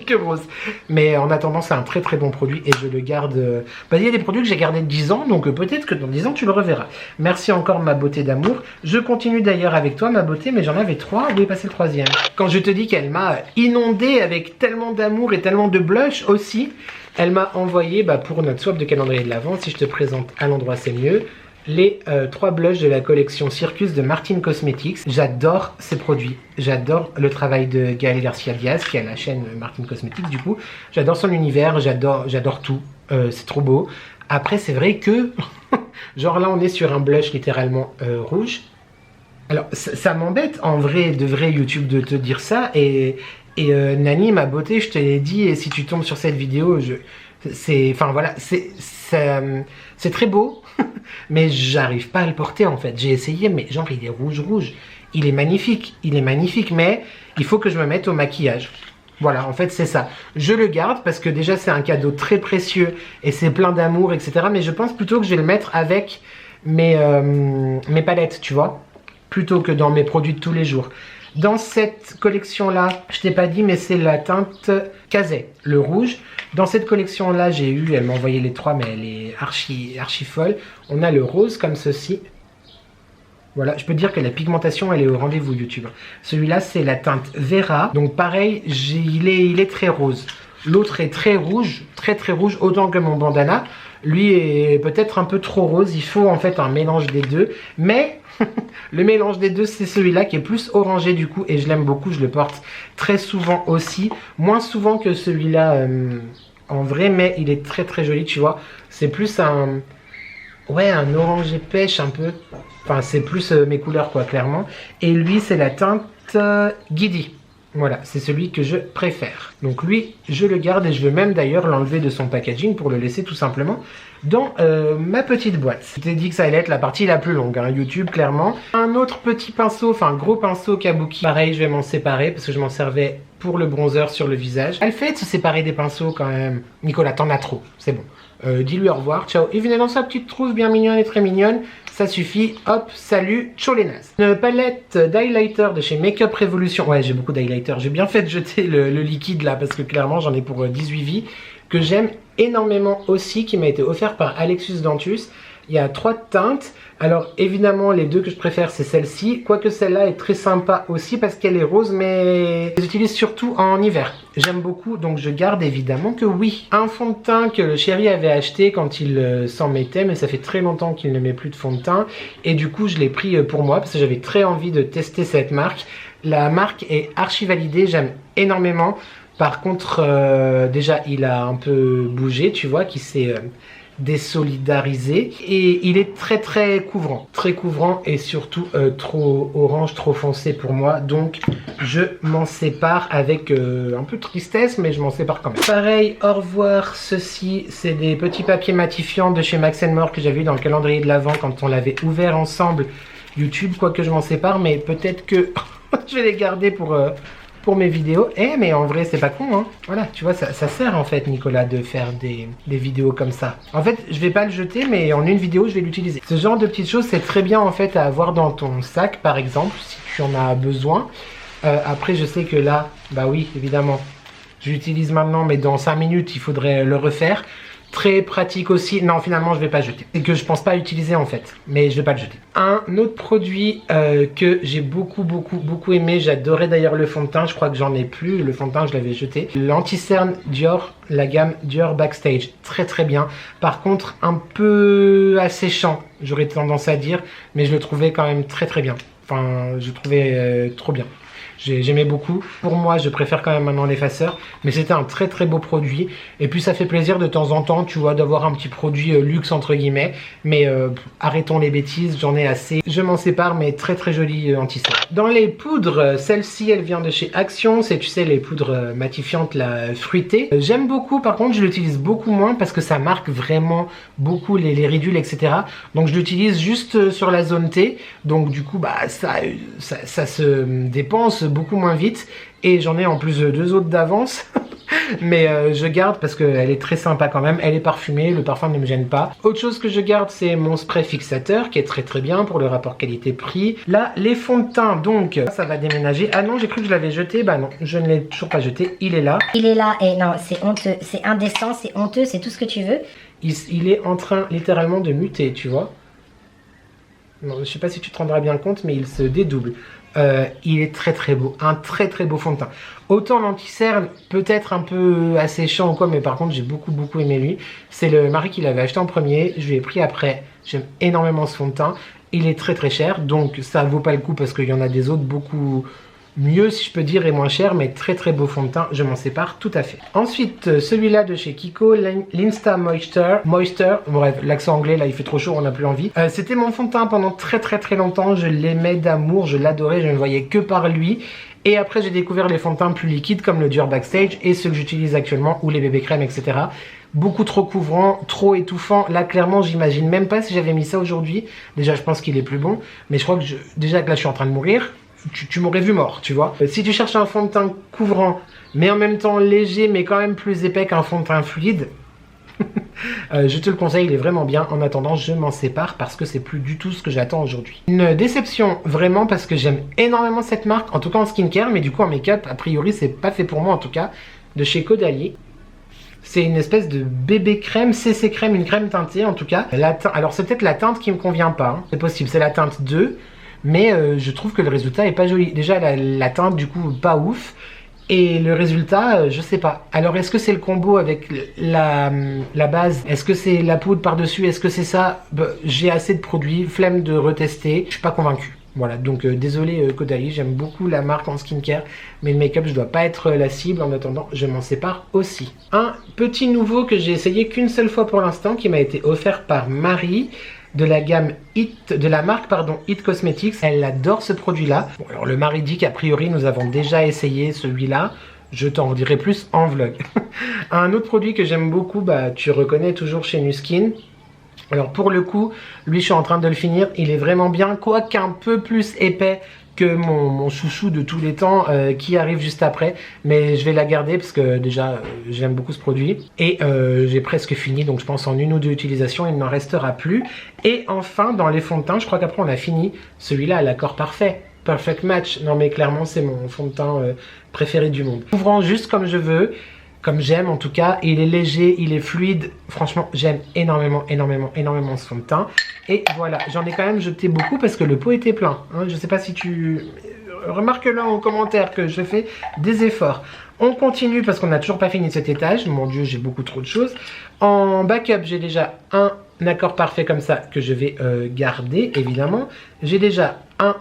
que rose, mais en attendant c'est un très très bon produit et je le garde. Il y a des produits que j'ai gardés de 10 ans, donc peut-être que dans 10 ans tu le reverras. Merci encore ma beauté d'amour. Je continue d'ailleurs avec toi ma beauté, mais j'en avais 3, où est passé le troisième? Quand je te dis qu'elle m'a inondé avec tellement d'amour et tellement de blush aussi, elle m'a envoyé pour notre swap de calendrier de l'Avent, si je te présente à l'endroit c'est mieux, les 3 blushs de la collection Circus de Martin Cosmetics. J'adore ces produits, j'adore le travail de Gaël Garcia Diaz qui a la chaîne Martin Cosmetics du coup. J'adore son univers, j'adore tout, c'est trop beau. Après c'est vrai que, genre là on est sur un blush littéralement rouge. Alors ça m'embête en vrai de vrai YouTube de te dire ça et Nani ma beauté je te l'ai dit et si tu tombes sur cette vidéo Enfin voilà, c'est très beau, mais j'arrive pas à le porter en fait. J'ai essayé, mais genre il est rouge. Il est magnifique, mais il faut que je me mette au maquillage. Voilà, en fait c'est ça. Je le garde parce que déjà c'est un cadeau très précieux et c'est plein d'amour, etc. Mais je pense plutôt que je vais le mettre avec mes palettes, tu vois, plutôt que dans mes produits de tous les jours. Dans cette collection-là, je t'ai pas dit, mais c'est la teinte Kazé, le rouge. Dans cette collection-là, j'ai eu, elle m'a envoyé les 3, mais elle est archi folle. On a le rose comme ceci. Voilà, je peux te dire que la pigmentation, elle est au rendez-vous YouTube. Celui-là, c'est la teinte Vera. Donc pareil, il est très rose. L'autre est très rouge, très rouge, autant que mon bandana. Lui est peut-être un peu trop rose. Il faut en fait un mélange des deux. Mais le mélange des deux, c'est celui-là qui est plus orangé du coup. Et je l'aime beaucoup, je le porte très souvent aussi. Moins souvent que celui-là en vrai, mais il est très joli, tu vois. C'est plus un... Ouais, un orangé pêche un peu. Enfin, c'est plus mes couleurs, quoi, clairement. Et lui, c'est la teinte Guidi. Voilà, c'est celui que je préfère. Donc lui, je le garde et je veux même d'ailleurs l'enlever de son packaging pour le laisser tout simplement dans ma petite boîte. Je t'ai dit que ça allait être la partie la plus longue, hein, YouTube, clairement. Un autre petit pinceau, enfin gros pinceau Kabuki. Pareil, je vais m'en séparer parce que je m'en servais pour le bronzer sur le visage. Elle fait de se séparer des pinceaux quand même. Nicolas, t'en as trop, c'est bon. Dis-lui au revoir, ciao. Il venait dans sa petite trousse bien mignonne et très mignonne. Ça suffit, hop, salut, ciao les nazes. Une palette d'highlighter de chez Makeup Revolution. Ouais, j'ai beaucoup d'highlighter. J'ai bien fait de jeter le liquide là parce que clairement j'en ai pour 18 vies. Que j'aime énormément aussi, qui m'a été offert par Alexus Dantus. Il y a 3 teintes. Alors évidemment les 2 que je préfère c'est celle-ci. Quoique celle-là est très sympa aussi parce qu'elle est rose, mais je l'utilise surtout en hiver. J'aime beaucoup, donc je garde évidemment que oui. Un fond de teint que le chéri avait acheté quand il s'en mettait, mais ça fait très longtemps qu'il ne met plus de fond de teint. Et du coup je l'ai pris pour moi parce que j'avais très envie de tester cette marque. La marque est archi validée, j'aime énormément. Par contre, déjà il a un peu bougé, tu vois, qui s'est... désolidarisé et il est très couvrant et surtout trop orange, trop foncé pour moi, donc je m'en sépare avec un peu de tristesse, mais je m'en sépare quand même. Pareil, au revoir, ceci c'est des petits papiers matifiants de chez Max & More que j'avais eu dans le calendrier de l'Avent quand on l'avait ouvert ensemble YouTube, quoique je m'en sépare, mais peut-être que je vais les garder pour mes vidéos. Mais en vrai c'est pas con, hein. Voilà, tu vois, ça sert en fait, Nicolas, de faire des vidéos comme ça. En fait je vais pas le jeter, mais en une vidéo je vais l'utiliser. Ce genre de petites choses c'est très bien en fait à avoir dans ton sac par exemple, si tu en as besoin. Après je sais que là, bah oui évidemment je l'utilise maintenant, mais dans 5 minutes il faudrait le refaire. Très pratique aussi. Non, finalement je vais pas jeter, et que je pense pas utiliser en fait, mais je vais pas le jeter. Un autre produit que j'ai beaucoup aimé, j'adorais d'ailleurs le fond de teint, je crois que j'en ai plus, le fond de teint je l'avais jeté. L'anti-cerne Dior, la gamme Dior Backstage, très bien. Par contre un peu asséchant, j'aurais tendance à dire, mais je le trouvais quand même très bien. Enfin, je le trouvais trop bien. J'aimais beaucoup. Pour moi, je préfère quand même maintenant l'effaceur, mais c'était un très beau produit. Et puis ça fait plaisir de temps en temps, tu vois, d'avoir un petit produit luxe entre guillemets. Mais arrêtons les bêtises, j'en ai assez. Je m'en sépare, mais très joli anti-cerne. Dans les poudres, celle-ci, elle vient de chez Action. C'est, tu sais, les poudres matifiantes, la fruitée. J'aime beaucoup, par contre, je l'utilise beaucoup moins parce que ça marque vraiment beaucoup les ridules, etc. Donc je l'utilise juste sur la zone T. Donc du coup, bah ça se dépense beaucoup moins vite, et j'en ai en plus 2 autres d'avance. Mais je garde parce qu'elle est très sympa quand même, elle est parfumée, le parfum ne me gêne pas. Autre chose que je garde, c'est mon spray fixateur qui est très bien pour le rapport qualité-prix. Là, les fonds de teint, donc ça va déménager. Ah non, j'ai cru que je l'avais jeté, bah non, je ne l'ai toujours pas jeté, il est là. Il est là, et non, c'est honteux, c'est indécent, c'est honteux, c'est tout ce que tu veux. Il est en train littéralement de muter, tu vois. Non, je sais pas si tu te rendras bien compte, mais il se dédouble. Il est très beau, un très beau fond de teint. Autant l'anti-cerne, peut-être un peu asséchant ou quoi, mais par contre j'ai beaucoup aimé lui. C'est le mari qui l'avait acheté en premier, je lui ai pris après. J'aime énormément ce fond de teint. Il est très cher, donc ça vaut pas le coup parce qu'il y en a des autres beaucoup mieux si je peux dire et moins cher, mais très très beau fond de teint, je m'en sépare tout à fait. Ensuite celui-là de chez Kiko, l'Insta Moisture, bref l'accent anglais là il fait trop chaud, on n'a plus envie. C'était mon fond de teint pendant très longtemps, je l'aimais d'amour, je l'adorais, je ne voyais que par lui. Et après j'ai découvert les fonds de teint plus liquides comme le Dior Backstage et ceux que j'utilise actuellement ou les bébés crèmes etc. Beaucoup trop couvrant, trop étouffant. Là clairement j'imagine même pas si j'avais mis ça aujourd'hui. Déjà je pense qu'il est plus bon, mais je crois que déjà que là je suis en train de mourir. Tu m'aurais vu mort, tu vois. Si tu cherches un fond de teint couvrant, mais en même temps léger, mais quand même plus épais qu'un fond de teint fluide, je te le conseille, il est vraiment bien. En attendant, je m'en sépare parce que c'est plus du tout ce que j'attends aujourd'hui. Une déception, vraiment, parce que j'aime énormément cette marque, en tout cas en skincare, mais du coup en make-up, a priori, c'est pas fait pour moi en tout cas, de chez Caudalie. C'est une espèce de bébé crème, CC crème, une crème teintée en tout cas. Alors c'est peut-être la teinte qui me convient pas, hein. C'est possible, c'est la teinte 2. Mais je trouve que le résultat est pas joli. Déjà la teinte du coup pas ouf. Et le résultat, je sais pas. Alors est-ce que c'est le combo avec la base? Est-ce que c'est la poudre par-dessus? Est-ce que c'est ça? J'ai assez de produits, flemme de retester. Je suis pas convaincu. Voilà, donc désolé Caudalie, j'aime beaucoup la marque en skincare. Mais le make-up, je dois pas être la cible. En attendant, je m'en sépare aussi. Un petit nouveau que j'ai essayé qu'une seule fois pour l'instant, qui m'a été offert par Marie. De la gamme de la marque It Cosmetics. Elle adore ce produit-là. Bon, alors le mari dit qu'a priori nous avons déjà essayé celui-là. Je t'en dirai plus en vlog. Un autre produit que j'aime beaucoup, tu reconnais toujours chez Nuskin. Alors pour le coup, lui je suis en train de le finir. Il est vraiment bien, quoique un peu plus épais que mon chouchou de tous les temps qui arrive juste après, mais je vais la garder parce que déjà j'aime beaucoup ce produit et j'ai presque fini, donc je pense en une ou deux utilisations il n'en restera plus. Et enfin dans les fonds de teint, je crois qu'après on a fini celui-là à l'accord parfait, Perfect Match. Non mais clairement c'est mon fond de teint préféré du monde, ouvrant juste comme je veux, comme j'aime en tout cas. Il est léger, il est fluide, franchement j'aime énormément ce fond de teint. Et voilà, j'en ai quand même jeté beaucoup parce que le pot était plein, hein. Je sais pas si tu remarques-le en commentaire que je fais des efforts. On continue parce qu'on n'a toujours pas fini cet étage. Mon dieu, j'ai beaucoup trop de choses. En backup, j'ai déjà un accord parfait comme ça que je vais garder évidemment. J'ai déjà un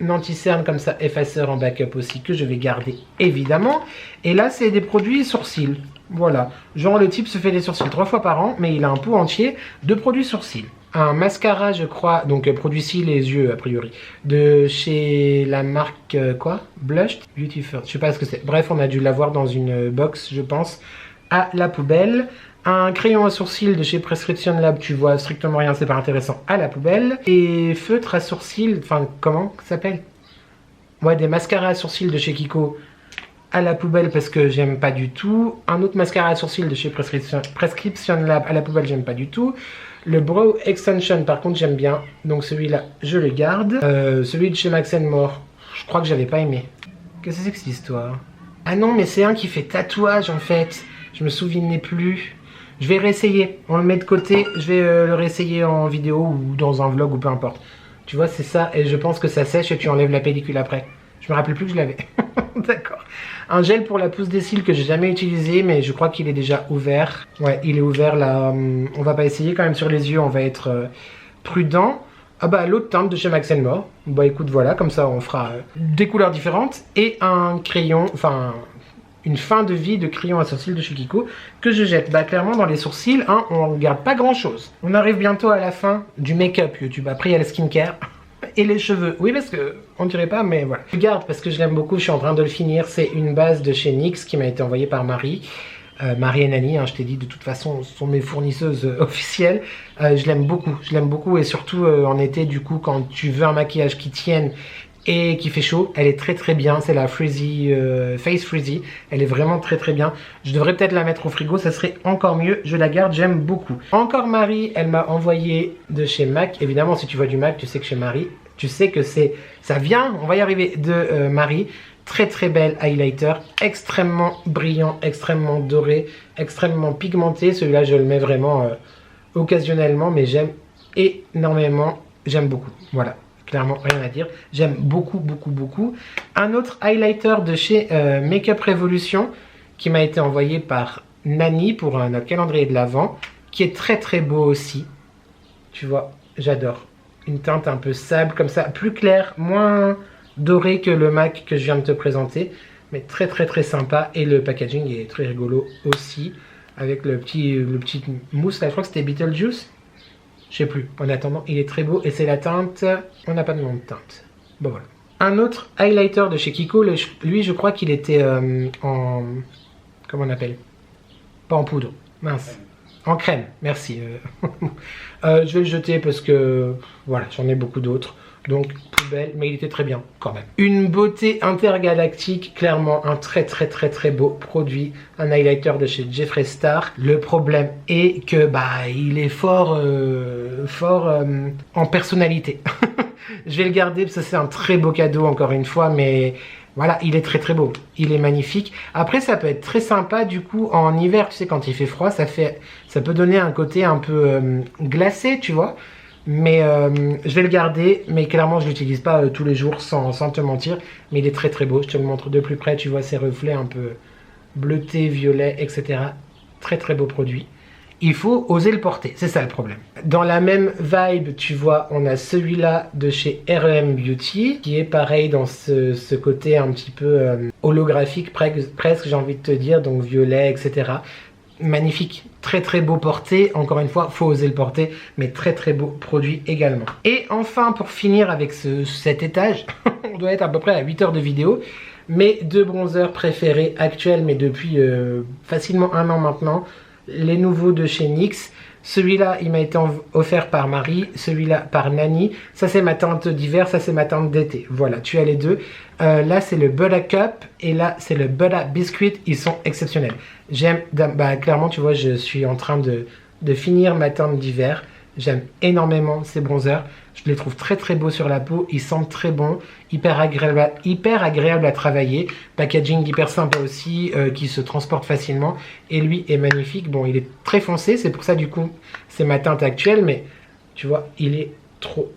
anti-cerne comme ça, effaceur en backup aussi, que je vais garder évidemment. Et là c'est des produits sourcils, voilà, genre le type se fait des sourcils 3 fois par an, mais il a un pot entier de produits sourcils. Un mascara je crois, donc produit cils et yeux a priori, de chez la marque quoi, Blush Beauty First, je sais pas ce que c'est, bref on a dû l'avoir dans une box je pense, à la poubelle. Un crayon à sourcils de chez Prescription Lab, tu vois strictement rien, c'est pas intéressant, à la poubelle. Et feutre à sourcils, enfin comment ça s'appelle? Ouais, des mascaras à sourcils de chez Kiko, à la poubelle parce que j'aime pas du tout. Un autre mascara à sourcils de chez Prescription Lab, à la poubelle, j'aime pas du tout. Le Brow Extension par contre j'aime bien, donc celui-là je le garde. Celui de chez Max More, je crois que j'avais pas aimé. Qu'est-ce que c'est que cette histoire? Ah non mais c'est un qui fait tatouage en fait, je me souvenais plus. Je vais réessayer, on le met de côté, je vais le réessayer en vidéo ou dans un vlog ou peu importe. Tu vois c'est ça et je pense que ça sèche et tu enlèves la pellicule après. Je me rappelle plus que je l'avais. D'accord. Un gel pour la pousse des cils que j'ai jamais utilisé mais je crois qu'il est déjà ouvert. Ouais il est ouvert là, on va pas essayer quand même sur les yeux, on va être prudent. Ah bah l'autre teinte de chez Max More. Bah écoute voilà, comme ça on fera des couleurs différentes. Et un crayon, enfin une fin de vie de crayon à sourcils de chez Kiko que je jette. Bah clairement dans les sourcils, hein, on ne garde pas grand chose. On arrive bientôt à la fin du make-up YouTube. Après il y a la skincare et les cheveux. Oui parce que on dirait pas mais voilà. Je garde parce que je l'aime beaucoup, je suis en train de le finir. C'est une base de chez NYX qui m'a été envoyée par Marie. Marie et Nani, hein, je t'ai dit de toute façon sont mes fournisseuses officielles. Je l'aime beaucoup et surtout en été du coup quand tu veux un maquillage qui tienne et qui fait chaud, elle est très bien, c'est la Frizzy, Face Frizzy, elle est vraiment très bien. Je devrais peut-être la mettre au frigo, ça serait encore mieux, je la garde, j'aime beaucoup. Encore Marie, elle m'a envoyé de chez MAC, évidemment si tu vois du MAC, tu sais que chez Marie, tu sais que ça vient, on va y arriver, de Marie. Très belle highlighter, extrêmement brillant, extrêmement doré, extrêmement pigmenté, celui-là je le mets vraiment occasionnellement, mais j'aime énormément, j'aime beaucoup, voilà. Clairement rien à dire, j'aime beaucoup. Un autre highlighter de chez Makeup Revolution qui m'a été envoyé par Nani pour notre calendrier de l'Avent, qui est très beau aussi. Tu vois, j'adore. Une teinte un peu sable comme ça, plus claire, moins doré que le MAC que je viens de te présenter. Mais très très très sympa. Et le packaging est très rigolo aussi. Avec le petit mousse là, je crois que c'était Beetlejuice. Je sais plus. En attendant, il est très beau. Et c'est la teinte. On n'a pas de nom de teinte. Bon voilà. Un autre highlighter de chez Kiko. Lui, je crois qu'il était en... Comment on appelle? Pas en poudre. Mince. En crème. Merci. Je vais le jeter parce que... Voilà, j'en ai beaucoup d'autres. Donc, poubelle. Mais il était très bien, quand même. Une beauté intergalactique. Clairement, un très très très très beau produit. Un highlighter de chez Jeffree Star. Le problème est que, bah, il est fort en personnalité. Je vais le garder parce que c'est un très beau cadeau, encore une fois. Mais... Voilà, il est très très beau, il est magnifique. Après, ça peut être très sympa du coup en hiver, tu sais, quand il fait froid, ça peut donner un côté un peu glacé, tu vois. Mais je vais le garder, mais clairement je l'utilise pas tous les jours sans te mentir. Mais il est très très beau, je te le montre de plus près, tu vois ses reflets un peu bleutés, violets, etc. Très très beau produit. Il faut oser le porter, c'est ça le problème. Dans la même vibe, tu vois, on a celui-là de chez R.E.M. Beauty, qui est pareil dans ce côté un petit peu holographique, presque j'ai envie de te dire, donc violet, etc. Magnifique, très très beau porté, encore une fois, faut oser le porter, mais très très beau produit également. Et enfin, pour finir avec cet étage, on doit être à peu près à 8 heures de vidéo, mes deux bronzers préférés actuels, mais depuis facilement 1 an maintenant, les nouveaux de chez NYX. Celui-là, il m'a été offert par Marie, celui-là par Nani. Ça, c'est ma teinte d'hiver, ça, c'est ma teinte d'été. Voilà, tu as les deux. Là, c'est le Bulla Cup et là, c'est le Bulla Biscuit. Ils sont exceptionnels. J'aime, bah, clairement, tu vois, je suis en train de finir ma teinte d'hiver. J'aime énormément ces bronzers. Je les trouve très très beaux sur la peau. Ils sentent très bons. Hyper agréable à travailler. Packaging hyper sympa aussi. Qui se transporte facilement. Et lui est magnifique. Bon, il est très foncé. C'est pour ça du coup, c'est ma teinte actuelle. Mais tu vois, il est trop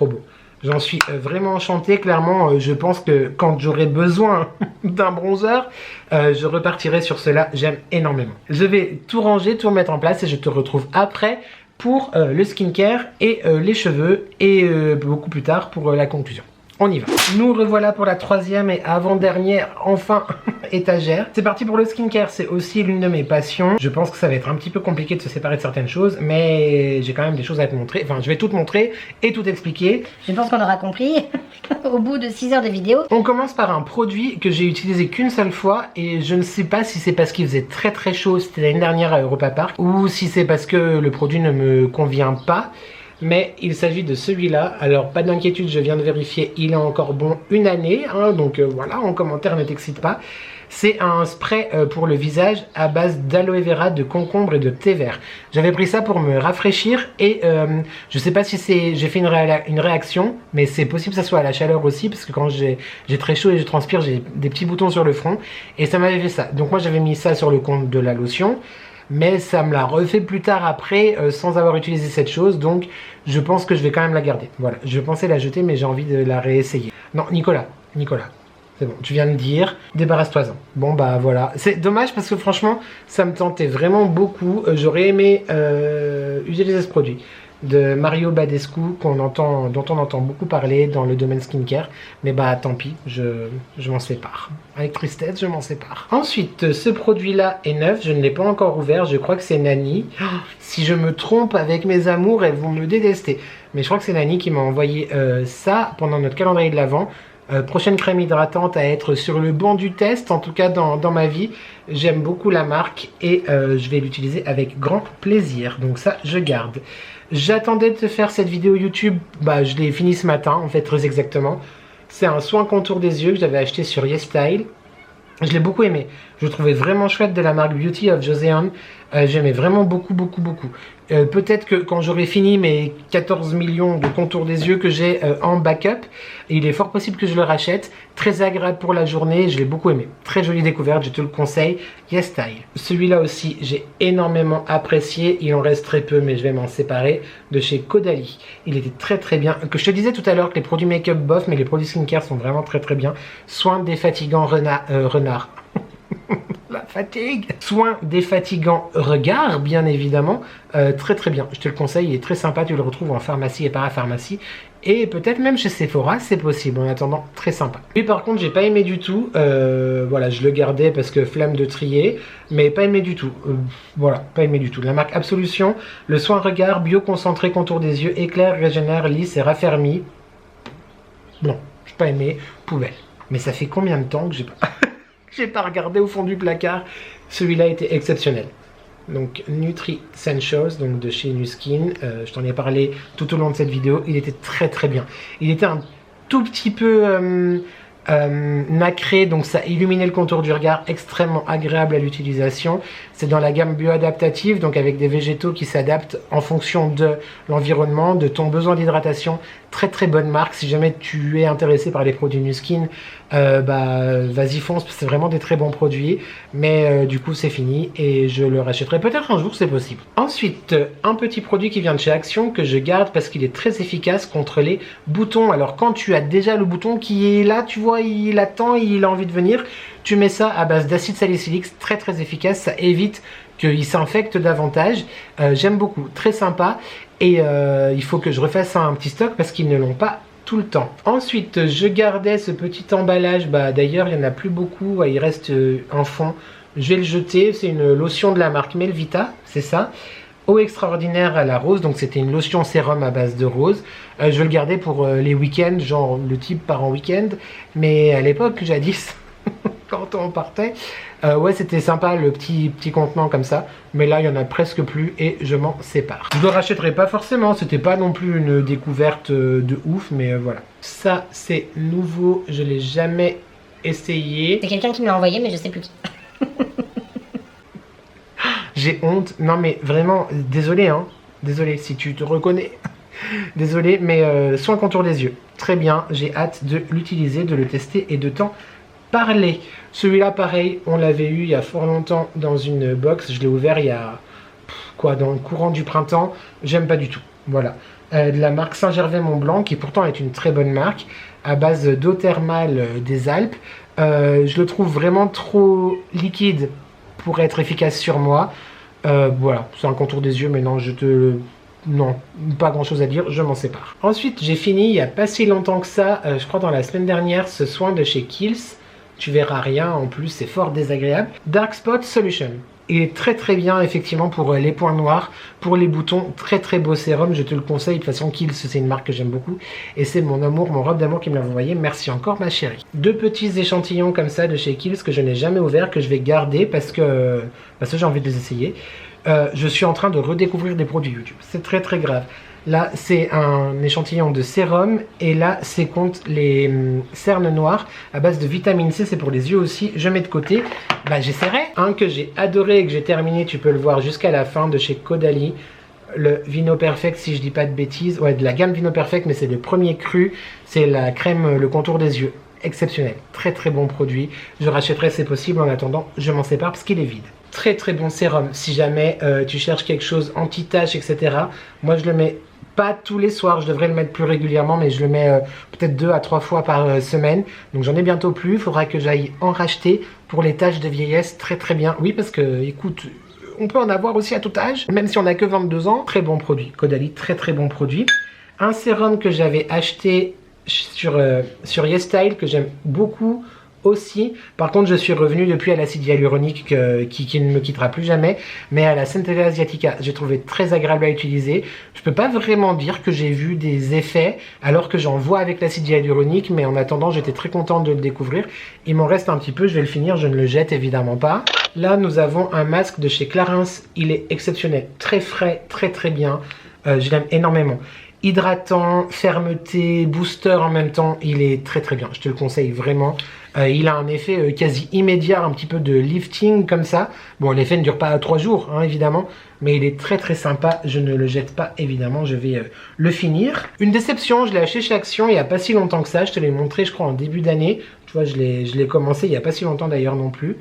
beau. J'en suis vraiment enchanté. Clairement, je pense que quand j'aurai besoin d'un bronzer, je repartirai sur cela. J'aime énormément. Je vais tout ranger, tout mettre en place et je te retrouve après pour le skincare et les cheveux et beaucoup plus tard pour la conclusion. On y va. Nous revoilà pour la 3e et avant-dernière, enfin, étagère. C'est parti pour le skincare, c'est aussi l'une de mes passions. Je pense que ça va être un petit peu compliqué de se séparer de certaines choses, mais j'ai quand même des choses à te montrer. Enfin, je vais tout te montrer et tout expliquer. Je pense qu'on aura compris au bout de 6 heures de vidéo. On commence par un produit que j'ai utilisé qu'une seule fois et je ne sais pas si c'est parce qu'il faisait très très chaud, c'était l'année dernière à Europa Park, ou si c'est parce que le produit ne me convient pas. Mais il s'agit de celui-là. Alors pas d'inquiétude, je viens de vérifier, il est encore bon 1 année, hein, donc voilà, en commentaire ne t'excite pas. C'est un spray pour le visage à base d'aloe vera, de concombre et de thé vert. J'avais pris ça pour me rafraîchir et je sais pas si j'ai fait une réaction, mais c'est possible que ça soit à la chaleur aussi, parce que quand j'ai très chaud et je transpire, j'ai des petits boutons sur le front et ça m'avait fait ça. Donc moi j'avais mis ça sur le compte de la lotion. Mais ça me l'a refait plus tard après sans avoir utilisé cette chose, donc je pense que je vais quand même la garder. Voilà, je pensais la jeter mais j'ai envie de la réessayer. Non, Nicolas, c'est bon, tu viens de dire, débarrasse-toi-en. Bon bah voilà, c'est dommage parce que franchement ça me tentait vraiment beaucoup. J'aurais aimé utiliser ce produit de Mario Badescu dont on entend beaucoup parler dans le domaine skincare, mais bah tant pis, je m'en sépare. Avec tristesse, je m'en sépare. Ensuite, ce produit-là est neuf, je ne l'ai pas encore ouvert, je crois que c'est Nani. Si je me trompe avec mes amours, elles vont me détester. Mais je crois que c'est Nani qui m'a envoyé ça pendant notre calendrier de l'Avent. Prochaine crème hydratante à être sur le banc du test, en tout cas dans ma vie. J'aime beaucoup la marque et je vais l'utiliser avec grand plaisir. Donc ça, je garde. J'attendais de te faire cette vidéo YouTube, bah je l'ai fini ce matin, en fait très exactement. C'est un soin contour des yeux que j'avais acheté sur YesStyle. Je l'ai beaucoup aimé. Je le trouvais vraiment chouette de la marque Beauty of Joseon. J'aimais vraiment beaucoup. Peut-être que quand j'aurai fini mes 14 millions de contours des yeux que j'ai en backup, il est fort possible que je le rachète. Très agréable pour la journée, je l'ai beaucoup aimé. Très jolie découverte, je te le conseille. YesStyle. Celui-là aussi, j'ai énormément apprécié. Il en reste très peu, mais je vais m'en séparer. De chez Caudalie. Il était très bien. Que je te disais tout à l'heure que les produits make-up bof, mais les produits skincare sont vraiment très bien. Soin défatigant renard. La fatigue. Soin défatigant regard, bien évidemment. Très bien. Je te le conseille, il est très sympa. Tu le retrouves en pharmacie et parapharmacie. Et peut-être même chez Sephora, c'est possible. En attendant, très sympa. Lui par contre, j'ai pas aimé du tout. Voilà, je le gardais parce que flemme de trier. Mais pas aimé du tout. Voilà, pas aimé du tout. La marque Absolution, le soin regard, bio concentré, contour des yeux, éclair, régénère, lisse et raffermi. Non, j'ai pas aimé. Poubelle. Mais ça fait combien de temps que j'ai pas... j'ai pas regardé au fond du placard. Celui-là était exceptionnel. Donc Nutri Essentials, donc de chez Nuskin, je t'en ai parlé tout au long de cette vidéo, il était très très bien. Il était un tout petit peu nacré, donc ça illuminait le contour du regard, extrêmement agréable à l'utilisation. C'est dans la gamme bioadaptative, donc avec des végétaux qui s'adaptent en fonction de l'environnement, de ton besoin d'hydratation. Très très bonne marque. Si jamais tu es intéressé par les produits Nuskin, vas-y fonce, c'est vraiment des très bons produits. Mais du coup c'est fini et je le rachèterai peut-être un jour, c'est possible. Ensuite, un petit produit qui vient de chez Action que je garde parce qu'il est très efficace contre les boutons. Alors quand tu as déjà le bouton qui est là, tu vois, il attend, il a envie de venir, tu mets ça à base d'acide salicylique, très très efficace, ça évite qu'il s'infecte davantage. J'aime beaucoup, très sympa. Et il faut que je refasse un petit stock parce qu'ils ne l'ont pas tout le temps. Ensuite, je gardais ce petit emballage. D'ailleurs, il n'y en a plus beaucoup. Il reste un fond. Je vais le jeter. C'est une lotion de la marque Melvita, c'est ça. Eau extraordinaire à la rose. Donc, c'était une lotion sérum à base de rose. Je vais le garder pour les week-ends. Genre, le type part en week-end. Mais à l'époque, jadis, quand on partait... ouais, c'était sympa le petit contenant comme ça, mais là il y en a presque plus et je m'en sépare. Je le rachèterai pas forcément, c'était pas non plus une découverte de ouf, mais voilà. Ça c'est nouveau, je l'ai jamais essayé. C'est quelqu'un qui me l'a envoyé, mais je sais plus qui. J'ai honte, non mais vraiment, désolé hein, désolé si tu te reconnais. Désolé, mais soin contour des yeux, très bien, j'ai hâte de l'utiliser, de le tester et de t'en parler. Celui-là pareil, on l'avait eu il y a fort longtemps dans une box, je l'ai ouvert il y a dans le courant du printemps, j'aime pas du tout. Voilà, de la marque Saint-Gervais-Mont-Blanc qui pourtant est une très bonne marque à base d'eau thermale des Alpes. Je le trouve vraiment trop liquide pour être efficace sur moi. Voilà, c'est un contour des yeux, mais non, non, pas grand chose à dire, je m'en sépare. Ensuite, j'ai fini il n'y a pas si longtemps que ça, je crois dans la semaine dernière, ce soin de chez Kiehl's. Tu verras rien, en plus c'est fort désagréable. Dark Spot Solution. Il est très très bien effectivement pour les points noirs, pour les boutons, très très beau sérum, je te le conseille. De toute façon Kiehl's c'est une marque que j'aime beaucoup et c'est mon amour, mon robe d'amour qui me l'a envoyé, merci encore ma chérie. Deux petits échantillons comme ça de chez Kiehl's que je n'ai jamais ouvert, que je vais garder parce que j'ai envie de les essayer. Je suis en train de redécouvrir des produits YouTube, c'est très très grave. Là, c'est un échantillon de sérum et là, c'est contre les cernes noires à base de vitamine C. C'est pour les yeux aussi. Je mets de côté. J'essaierai. Un que j'ai adoré et que j'ai terminé, tu peux le voir jusqu'à la fin, de chez Caudalie. Le Vino Perfect, si je dis pas de bêtises. Ouais, de la gamme Vino Perfect, mais c'est le premier cru. C'est la crème, le contour des yeux. Exceptionnel. Très très bon produit. Je rachèterai, c'est possible. En attendant, je m'en sépare parce qu'il est vide. Très très bon sérum. Si jamais tu cherches quelque chose anti-tache, etc. Moi, je le mets... pas tous les soirs, je devrais le mettre plus régulièrement, mais je le mets peut-être 2 à 3 fois par semaine. Donc j'en ai bientôt plus, il faudra que j'aille en racheter pour les taches de vieillesse, très très bien. Oui, parce que, écoute, on peut en avoir aussi à tout âge, même si on n'a que 22 ans. Très bon produit, Caudalie, très très bon produit. Un sérum que j'avais acheté sur YesStyle, que j'aime beaucoup aussi. Par contre, je suis revenu depuis à l'acide hyaluronique qui ne me quittera plus jamais, mais à la Centella Asiatica, j'ai trouvé très agréable à utiliser. Je peux pas vraiment dire que j'ai vu des effets alors que j'en vois avec l'acide hyaluronique, mais en attendant, j'étais très contente de le découvrir. Il m'en reste un petit peu, je vais le finir, je ne le jette évidemment pas. Là, nous avons un masque de chez Clarins, il est exceptionnel, très frais, très très bien, je l'aime énormément. Hydratant, fermeté, booster en même temps, il est très très bien, je te le conseille vraiment. Il a un effet quasi immédiat, un petit peu de lifting comme ça. Bon, l'effet ne dure pas 3 jours, hein, évidemment, mais il est très très sympa. Je ne le jette pas, évidemment, je vais le finir. Une déception, je l'ai acheté chez Action il n'y a pas si longtemps que ça. Je te l'ai montré, je crois, en début d'année. Tu vois, je l'ai commencé il n'y a pas si longtemps d'ailleurs non plus.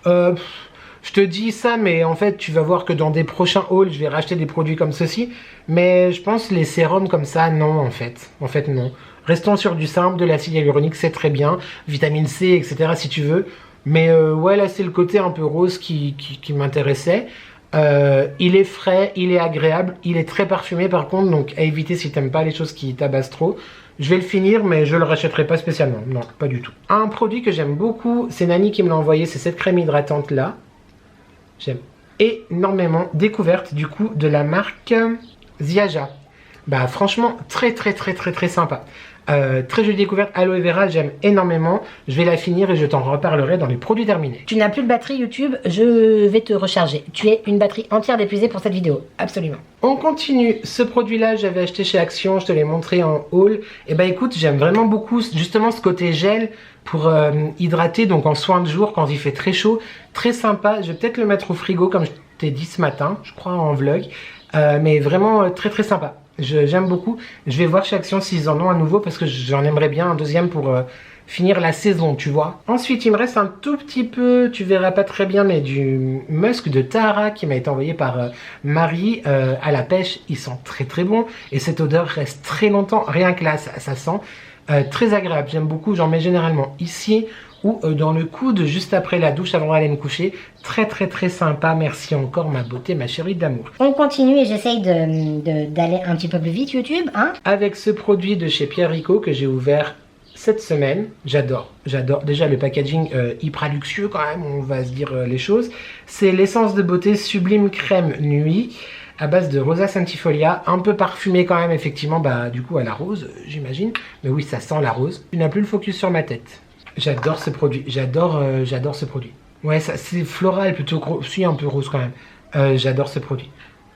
Je te dis ça, mais en fait, tu vas voir que dans des prochains hauls, je vais racheter des produits comme ceci. Mais je pense les sérums comme ça, non, en fait. En fait, non. Restons sur du simple, de l'acide hyaluronique, c'est très bien. Vitamine C, etc. si tu veux. Mais ouais, là, c'est le côté un peu rose qui m'intéressait. Il est frais, il est agréable, il est très parfumé par contre, donc à éviter si t'aimes pas les choses qui tabassent trop. Je vais le finir, mais je le rachèterai pas spécialement. Non, pas du tout. Un produit que j'aime beaucoup, c'est Nani qui me l'a envoyé, c'est cette crème hydratante là. J'aime énormément. Découverte du coup de la marque Ziaja. Bah franchement, très sympa. Très jolie découverte, aloe vera, j'aime énormément. Je vais la finir et je t'en reparlerai dans les produits terminés. Tu n'as plus de batterie YouTube, je vais te recharger. Tu es une batterie entière d'épuisée pour cette vidéo, absolument. On continue, ce produit-là, j'avais acheté chez Action, je te l'ai montré en haul. Et bah écoute, j'aime vraiment beaucoup justement ce côté gel pour hydrater, donc en soin de jour quand il fait très chaud. Très sympa, je vais peut-être le mettre au frigo comme je t'ai dit ce matin, je crois en vlog. Mais vraiment très sympa. J'aime beaucoup. Je vais voir chez Action s'ils en ont un nouveau parce que j'en aimerais bien un deuxième pour finir la saison, tu vois. Ensuite, il me reste un tout petit peu, tu verras pas très bien, mais du musk de Tahara qui m'a été envoyé par Marie à la pêche. Il sent très bon et cette odeur reste très longtemps. Rien que là, ça sent très agréable. J'aime beaucoup. J'en mets généralement ici ou dans le coude juste après la douche avant d'aller me coucher. Très sympa. Merci encore ma beauté, ma chérie d'amour. On continue et j'essaye d'aller un petit peu plus vite YouTube, hein. Avec ce produit de chez Pierre Rico que j'ai ouvert cette semaine, j'adore. Déjà le packaging hyper luxueux quand même, on va se dire les choses. C'est l'essence de beauté Sublime Crème Nuit à base de Rosa Centifolia, un peu parfumé quand même effectivement, bah du coup à la rose j'imagine. Mais oui, ça sent la rose. Tu n'as plus le focus sur ma tête. J'adore ce produit, j'adore ce produit. Ouais, c'est floral plutôt gros, si un peu rose quand même. J'adore ce produit.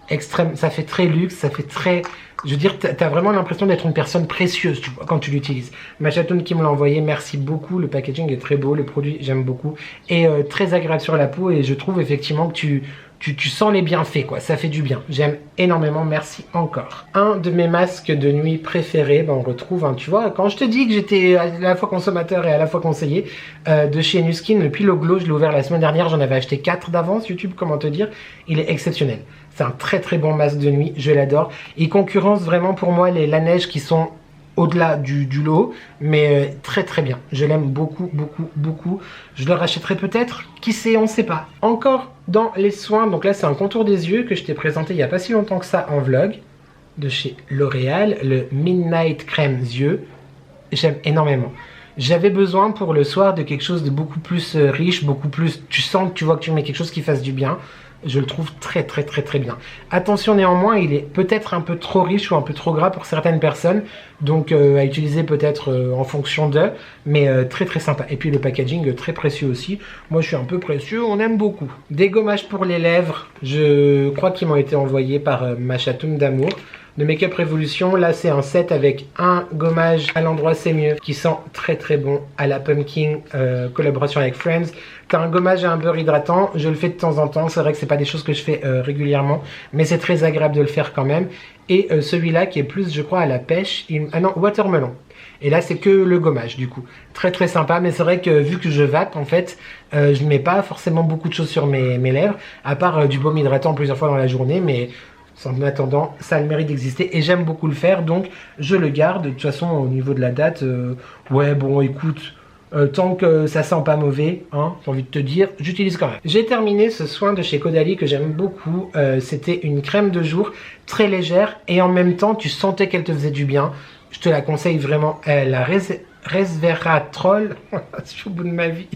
Extrême, ça fait très luxe, ça fait très... Je veux dire, t'as vraiment l'impression d'être une personne précieuse, tu vois, quand tu l'utilises. Ma chatoune qui me l'a envoyé, merci beaucoup. Le packaging est très beau, le produit, j'aime beaucoup. Et très agréable sur la peau et je trouve effectivement que tu sens les bienfaits, quoi. Ça fait du bien. J'aime énormément, merci encore. Un de mes masques de nuit préférés, ben on retrouve, hein, tu vois, quand je te dis que j'étais à la fois consommateur et à la fois conseiller, de chez Nuskin, le Pillow Glow, je l'ai ouvert la semaine dernière, j'en avais acheté 4 d'avance, YouTube, comment te dire, il est exceptionnel. C'est un très bon masque de nuit, je l'adore. Il concurrence vraiment pour moi les Laneige qui sont au-delà du lot, mais très bien. Je l'aime beaucoup. Je le rachèterai peut-être, qui sait, on ne sait pas. Encore dans les soins, donc là c'est un contour des yeux que je t'ai présenté il n'y a pas si longtemps que ça en vlog, de chez L'Oréal, le Midnight Crème Yeux. J'aime énormément. J'avais besoin pour le soir de quelque chose de beaucoup plus riche, beaucoup plus... Tu sens que tu vois que tu mets quelque chose qui fasse du bien. Je le trouve très bien. Attention néanmoins, il est peut-être un peu trop riche ou un peu trop gras pour certaines personnes. Donc à utiliser peut-être en fonction d'eux. Mais très sympa. Et puis le packaging très précieux aussi. Moi je suis un peu précieux, on aime beaucoup. Des gommages pour les lèvres. Je crois qu'ils m'ont été envoyés par ma chatoune d'amour. De Make Up Revolution, là c'est un set avec un gommage à l'endroit c'est mieux qui sent très bon à la Pumpkin, collaboration avec Friends. T'as un gommage et un beurre hydratant, je le fais de temps en temps, c'est vrai que c'est pas des choses que je fais régulièrement, mais c'est très agréable de le faire quand même. Et celui-là qui est plus je crois à la pêche, ah non, watermelon. Et là c'est que le gommage du coup, très sympa, mais c'est vrai que vu que je vape en fait, je ne mets pas forcément beaucoup de choses sur mes lèvres, à part du baume hydratant plusieurs fois dans la journée, mais... En attendant, ça a le mérite d'exister et j'aime beaucoup le faire, donc je le garde. De toute façon, au niveau de la date, ouais, bon, écoute, tant que ça sent pas mauvais, hein, j'ai envie de te dire, j'utilise quand même. J'ai terminé ce soin de chez Caudalie que j'aime beaucoup. C'était une crème de jour très légère et en même temps, tu sentais qu'elle te faisait du bien. Je te la conseille vraiment. La Resveratrol, je suis au bout de ma vie.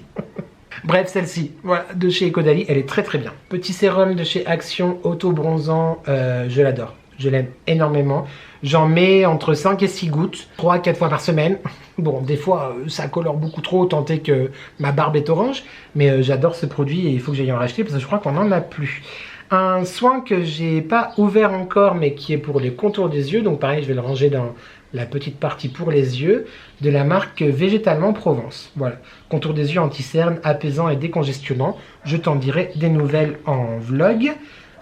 Bref, celle-ci, voilà, de chez Caudalie, elle est très bien. Petit sérum de chez Action, auto-bronzant, je l'adore. Je l'aime énormément. J'en mets entre 5 et 6 gouttes, 3-4 fois par semaine. Bon, des fois, ça colore beaucoup trop, tant est que ma barbe est orange. Mais j'adore ce produit et il faut que j'aille en racheter parce que je crois qu'on n'en a plus. Un soin que j'ai pas ouvert encore, mais qui est pour les contours des yeux. Donc pareil, je vais le ranger dans la petite partie pour les yeux, de la marque Végétalement Provence. Voilà, contour des yeux anti-cerne, apaisant et décongestionnant. Je t'en dirai des nouvelles en vlog.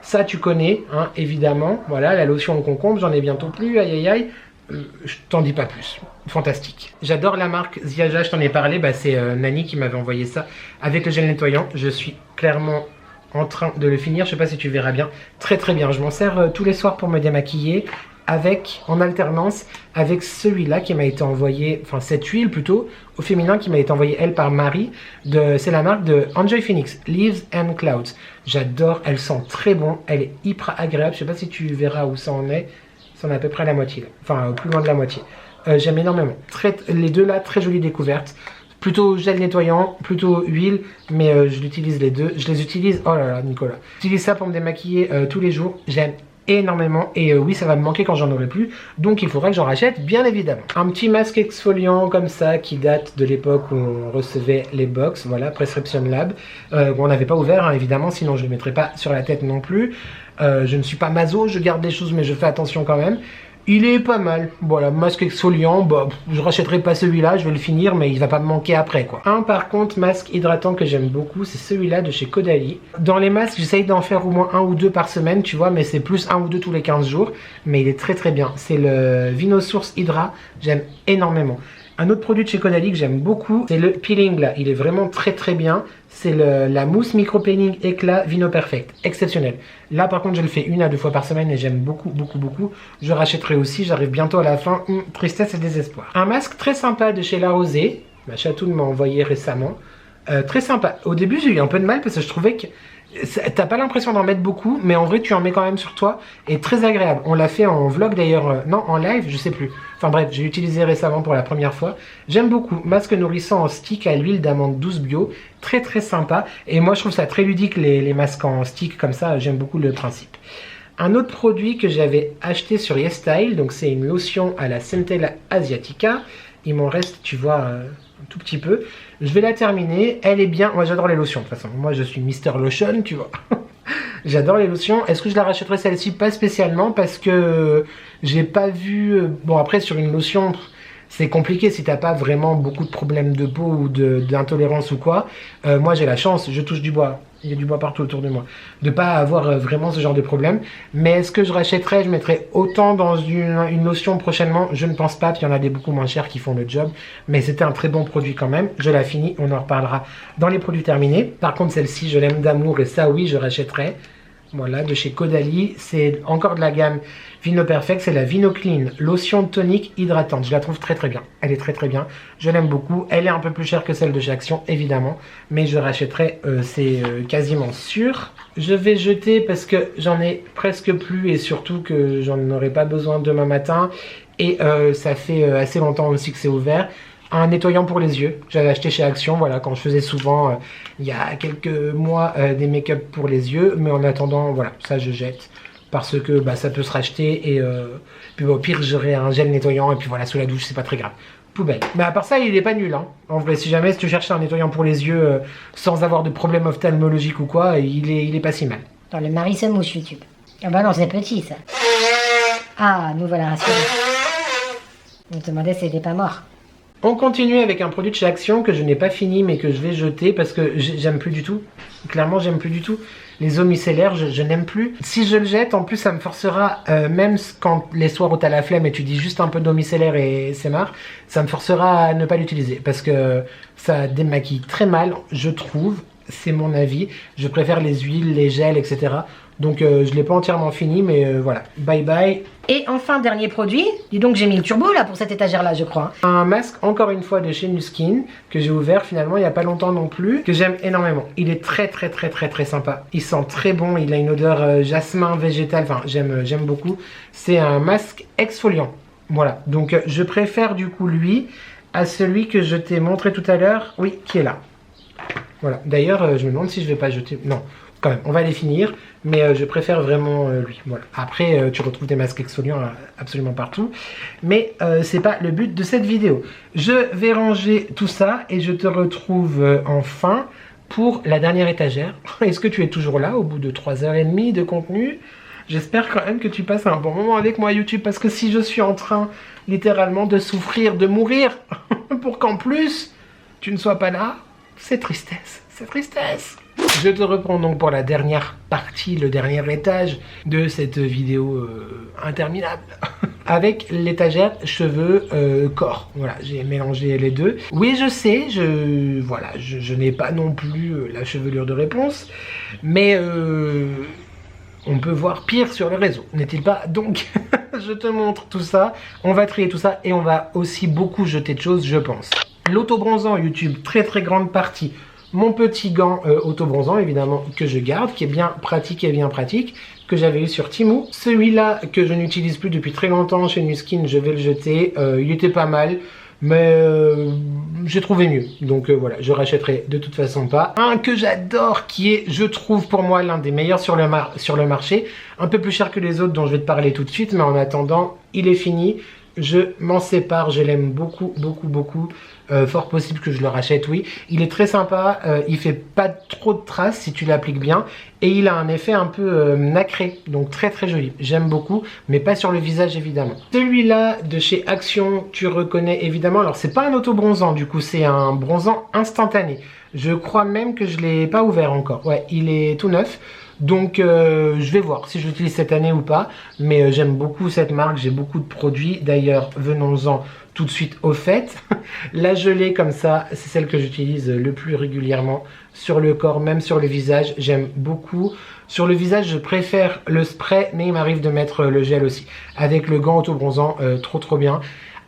Ça, tu connais, hein, évidemment. Voilà, la lotion au concombre, j'en ai bientôt plus, aïe. Je t'en dis pas plus. Fantastique. J'adore la marque Ziaja, je t'en ai parlé. Bah, c'est Nani qui m'avait envoyé ça avec le gel nettoyant. Je suis clairement en train de le finir. Je sais pas si tu verras bien. Très bien. Je m'en sers tous les soirs pour me démaquiller. en alternance avec celui-là qui m'a été envoyé, enfin cette huile plutôt, au féminin qui m'a été envoyée elle par Marie, c'est la marque de Enjoy Phoenix, Leaves and Clouds. J'adore, elle sent très bon, elle est hyper agréable, je sais pas si tu verras où ça en est, ça en est à peu près la moitié, là. Enfin plus loin de la moitié. J'aime énormément, les deux là, très jolie découverte. Plutôt gel nettoyant, plutôt huile, mais je l'utilise les deux. Je les utilise, oh là là Nicolas, j'utilise ça pour me démaquiller tous les jours, j'aime énormément et oui ça va me manquer quand j'en aurai plus, donc il faudra que j'en rachète bien évidemment. Un petit masque exfoliant comme ça qui date de l'époque où on recevait les box, voilà, Prescription Lab, on n'avait pas ouvert hein, évidemment, sinon je ne le mettrais pas sur la tête non plus. Je ne suis pas maso, je garde des choses mais je fais attention quand même. Il est pas mal, voilà, masque exfoliant, bah, je rachèterai pas celui-là, je vais le finir, mais il va pas me manquer après, quoi. Un, par contre, masque hydratant que j'aime beaucoup, c'est celui-là de chez Caudalie. Dans les masques, j'essaye d'en faire au moins 1 ou 2 par semaine, tu vois, mais c'est plus 1 ou 2 tous les 15 jours, mais il est très très bien. C'est le Vinosource Hydra, j'aime énormément. Un autre produit de chez Caudalie que j'aime beaucoup, c'est le peeling là, il est vraiment très très bien. C'est la mousse micro-peeling éclat Vino Perfect, exceptionnel. Là par contre je le fais 1 à 2 fois par semaine et j'aime beaucoup. Je rachèterai aussi, j'arrive bientôt à la fin, tristesse et désespoir. Un masque très sympa de chez La Rosée, ma chatoune m'a envoyé récemment. Très sympa. Au début j'ai eu un peu de mal parce que je trouvais que t'as pas l'impression d'en mettre beaucoup, mais en vrai tu en mets quand même sur toi et très agréable. On l'a fait en vlog d'ailleurs, non en live, je sais plus. Enfin bref, j'ai utilisé récemment pour la première fois. J'aime beaucoup. Masque nourrissant en stick à l'huile d'amande douce bio, très très sympa. Et moi je trouve ça très ludique les masques en stick comme ça, j'aime beaucoup le principe. Un autre produit que j'avais acheté sur YesStyle, donc c'est une lotion à la Centella Asiatica. Il m'en reste, tu vois, un tout petit peu. Je vais la terminer. Elle est bien. Moi, j'adore les lotions, de toute façon. Moi, je suis Mister Lotion, tu vois. J'adore les lotions. Est-ce que je la rachèterai celle-ci? Pas spécialement, parce que j'ai pas vu... Bon, après, sur une lotion... C'est compliqué si t'as pas vraiment beaucoup de problèmes de peau ou d'intolérance ou quoi. Moi j'ai la chance, je touche du bois, il y a du bois partout autour de moi, de pas avoir vraiment ce genre de problème. Mais est-ce que je rachèterais, je mettrais autant dans une lotion prochainement? Je ne pense pas, puis il y en a des beaucoup moins chers qui font le job. Mais c'était un très bon produit quand même, je la finis, on en reparlera dans les produits terminés. Par contre celle-ci je l'aime d'amour et ça oui je rachèterais. Voilà, de chez Caudalie, c'est encore de la gamme Vino Perfect, c'est la Vino Clean, lotion tonique hydratante. Je la trouve très très bien, elle est très très bien, je l'aime beaucoup. Elle est un peu plus chère que celle de chez Action, évidemment, mais je rachèterai, c'est quasiment sûr. Je vais jeter parce que j'en ai presque plus et surtout que j'en aurai pas besoin demain matin. Et ça fait assez longtemps aussi que c'est ouvert. Un nettoyant pour les yeux, j'avais acheté chez Action, voilà, quand je faisais souvent, il y a quelques mois, des make-up pour les yeux, mais en attendant, voilà, ça je jette, parce que bah, ça peut se racheter, et puis bah, au pire j'aurai un gel nettoyant, et puis voilà, sous la douche, c'est pas très grave. Poubelle. Mais à part ça, il est pas nul, hein. En vrai, si jamais tu cherches un nettoyant pour les yeux, sans avoir de problème ophtalmologique ou quoi, il est pas si mal. Dans le mari se mouche YouTube. Ah bah non, c'est petit ça. Ah, nous voilà rassurés. On me demandait si c'était pas mort. On continue avec un produit de chez Action que je n'ai pas fini mais que je vais jeter parce que j'aime plus du tout. Clairement, j'aime plus du tout. Les eaux micellaires, je n'aime plus. Si je le jette, en plus, ça me forcera, même quand les soirs où t'as la flemme et tu dis juste un peu d'eau micellaire et c'est marre, ça me forcera à ne pas l'utiliser parce que ça démaquille très mal, je trouve. C'est mon avis. Je préfère les huiles, les gels, etc. Donc je l'ai pas entièrement fini, mais voilà. Bye bye. Et enfin, dernier produit. Dis donc, j'ai mis le turbo là pour cette étagère là, je crois. Un masque, encore une fois, de chez Nuskin, que j'ai ouvert finalement il n'y a pas longtemps non plus, que j'aime énormément. Il est très sympa. Il sent très bon, il a une odeur jasmin végétal, enfin j'aime beaucoup. C'est un masque exfoliant. Voilà, donc je préfère du coup lui à celui que je t'ai montré tout à l'heure, oui, qui est là. Voilà, d'ailleurs je me demande si je vais pas jeter, non, quand même, on va les finir, mais je préfère vraiment lui, voilà. Après tu retrouves des masques exfoliants absolument partout, mais c'est pas le but de cette vidéo. Je vais ranger tout ça et je te retrouve enfin pour la dernière étagère. Est-ce que tu es toujours là au bout de 3h30 de contenu? J'espère quand même que tu passes un bon moment avec moi YouTube, parce que si je suis en train littéralement de souffrir, de mourir, pour qu'en plus tu ne sois pas là, c'est tristesse, c'est tristesse. Je te reprends donc pour la dernière partie, le dernier étage de cette vidéo interminable. Avec l'étagère cheveux corps. Voilà, j'ai mélangé les deux. Oui, je sais, je n'ai pas non plus la chevelure de réponse, mais on peut voir pire sur le réseau, n'est-il pas? Donc je te montre tout ça. On va trier tout ça et on va aussi beaucoup jeter de choses, je pense. L'auto-bronzant YouTube, très très grande partie. Mon petit gant auto-bronzant, évidemment, que je garde, qui est bien pratique et bien pratique, que j'avais eu sur Temu. Celui-là, que je n'utilise plus depuis très longtemps chez Nuskin, je vais le jeter. Il était pas mal, mais j'ai trouvé mieux. Donc voilà, je rachèterai de toute façon pas. Un que j'adore, qui est, je trouve pour moi, l'un des meilleurs sur le marché. Un peu plus cher que les autres dont je vais te parler tout de suite, mais en attendant, il est fini. Je m'en sépare, je l'aime beaucoup, beaucoup, beaucoup. Fort possible que je le rachète, oui. Il est très sympa, il fait pas trop de traces si tu l'appliques bien. Et il a un effet un peu nacré, donc très très joli. J'aime beaucoup, mais pas sur le visage évidemment. Celui-là de chez Action, tu reconnais évidemment. Alors c'est pas un auto-bronzant, du coup c'est un bronzant instantané. Je crois même que je l'ai pas ouvert encore. Ouais, il est tout neuf. Donc je vais voir si je l'utilise cette année ou pas, mais j'aime beaucoup cette marque, j'ai beaucoup de produits. D'ailleurs, venons-en tout de suite au fait. La gelée comme ça, c'est celle que j'utilise le plus régulièrement sur le corps, même sur le visage, j'aime beaucoup. Sur le visage, je préfère le spray, mais il m'arrive de mettre le gel aussi. Avec le gant auto-bronzant, trop bien.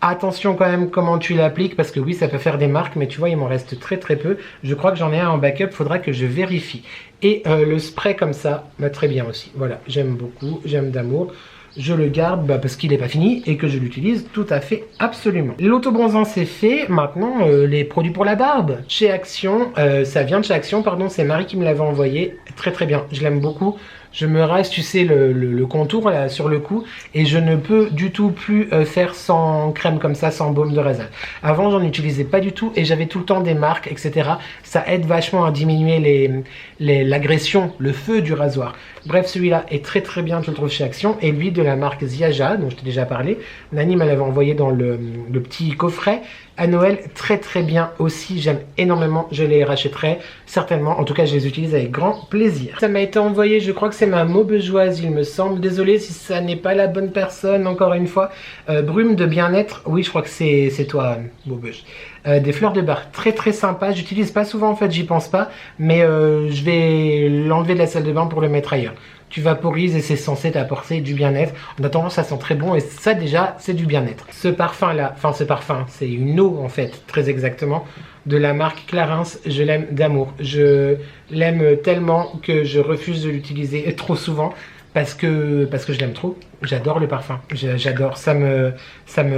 Attention quand même comment tu l'appliques, parce que oui, ça peut faire des marques, mais tu vois, il m'en reste très très peu. Je crois que j'en ai un en backup, faudra que je vérifie. Et le spray comme ça, très bien aussi. Voilà, j'aime beaucoup, j'aime d'amour. Je le garde parce qu'il n'est pas fini et que je l'utilise tout à fait, absolument. L'auto-bronzant c'est fait. Maintenant, les produits pour la barbe. Chez Action, ça vient de chez Action, pardon, c'est Marie qui me l'avait envoyé. Très très bien, je l'aime beaucoup. Je me rase, tu sais, le contour là, sur le cou, et je ne peux du tout plus faire sans crème comme ça, sans baume de rasage. Avant, j'en utilisais pas du tout et j'avais tout le temps des marques, etc. Ça aide vachement à diminuer l'agression, le feu du rasoir. Bref, celui-là est très très bien, je le trouve chez Action. Et lui, de la marque Ziaja, dont je t'ai déjà parlé, Nani me l'avait envoyé dans le petit coffret. À Noël, très très bien aussi, j'aime énormément, je les rachèterai certainement, en tout cas je les utilise avec grand plaisir. Ça m'a été envoyé, je crois que c'est ma maubegeoise il me semble, désolé si ça n'est pas la bonne personne, encore une fois. Brume de bien-être, oui je crois que c'est toi maubeuge. Des fleurs de bar, très très sympa, j'utilise pas souvent en fait, j'y pense pas, mais je vais l'enlever de la salle de bain pour le mettre ailleurs. Tu vaporises et c'est censé t'apporter du bien-être. En attendant, ça sent très bon et ça déjà, c'est du bien-être. Ce parfum-là, enfin ce parfum, c'est une eau en fait, très exactement, de la marque Clarins. Je l'aime d'amour. Je l'aime tellement que je refuse de l'utiliser trop souvent parce que je l'aime trop. J'adore le parfum. J'adore. Ça me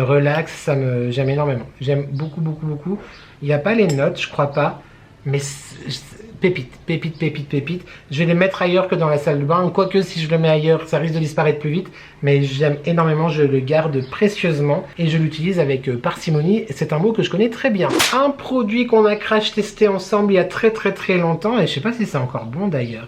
relaxe, j'aime énormément. J'aime beaucoup, beaucoup, beaucoup. Il n'y a pas les notes, je crois pas, mais pépite, pépite, pépite, pépite. Je vais les mettre ailleurs que dans la salle de bain. Quoique si je le mets ailleurs, ça risque de disparaître plus vite. Mais j'aime énormément, je le garde précieusement. Et je l'utilise avec parcimonie. C'est un mot que je connais très bien. Un produit qu'on a crash testé ensemble il y a très très très longtemps. Et je sais pas si c'est encore bon d'ailleurs.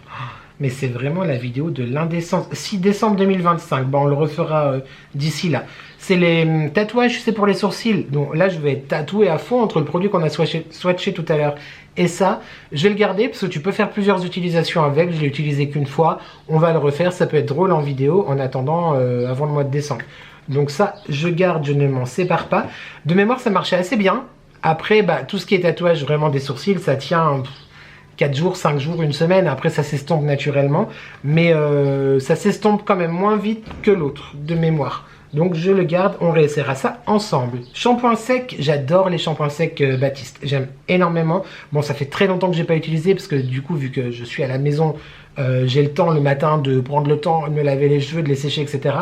Mais c'est vraiment la vidéo de l'indécence. 6 décembre 2025. Bon, on le refera d'ici là. C'est les tatouages, c'est pour les sourcils. Donc là, je vais être tatoué à fond entre le produit qu'on a swatché tout à l'heure et ça. Je vais le garder parce que tu peux faire plusieurs utilisations avec. Je l'ai utilisé qu'une fois. On va le refaire. Ça peut être drôle en vidéo en attendant avant le mois de décembre. Donc ça, je garde, je ne m'en sépare pas. De mémoire, ça marchait assez bien. Après, tout ce qui est tatouage vraiment des sourcils, ça tient 4 jours, 5 jours, une semaine. Après, ça s'estompe naturellement. Mais ça s'estompe quand même moins vite que l'autre, de mémoire. Donc je le garde, on réessayera ça ensemble. Shampoing sec, j'adore les shampoings secs Baptiste. J'aime énormément. Bon, ça fait très longtemps que j'ai pas utilisé parce que du coup, vu que je suis à la maison, j'ai le temps le matin de prendre le temps de me laver les cheveux, de les sécher, etc.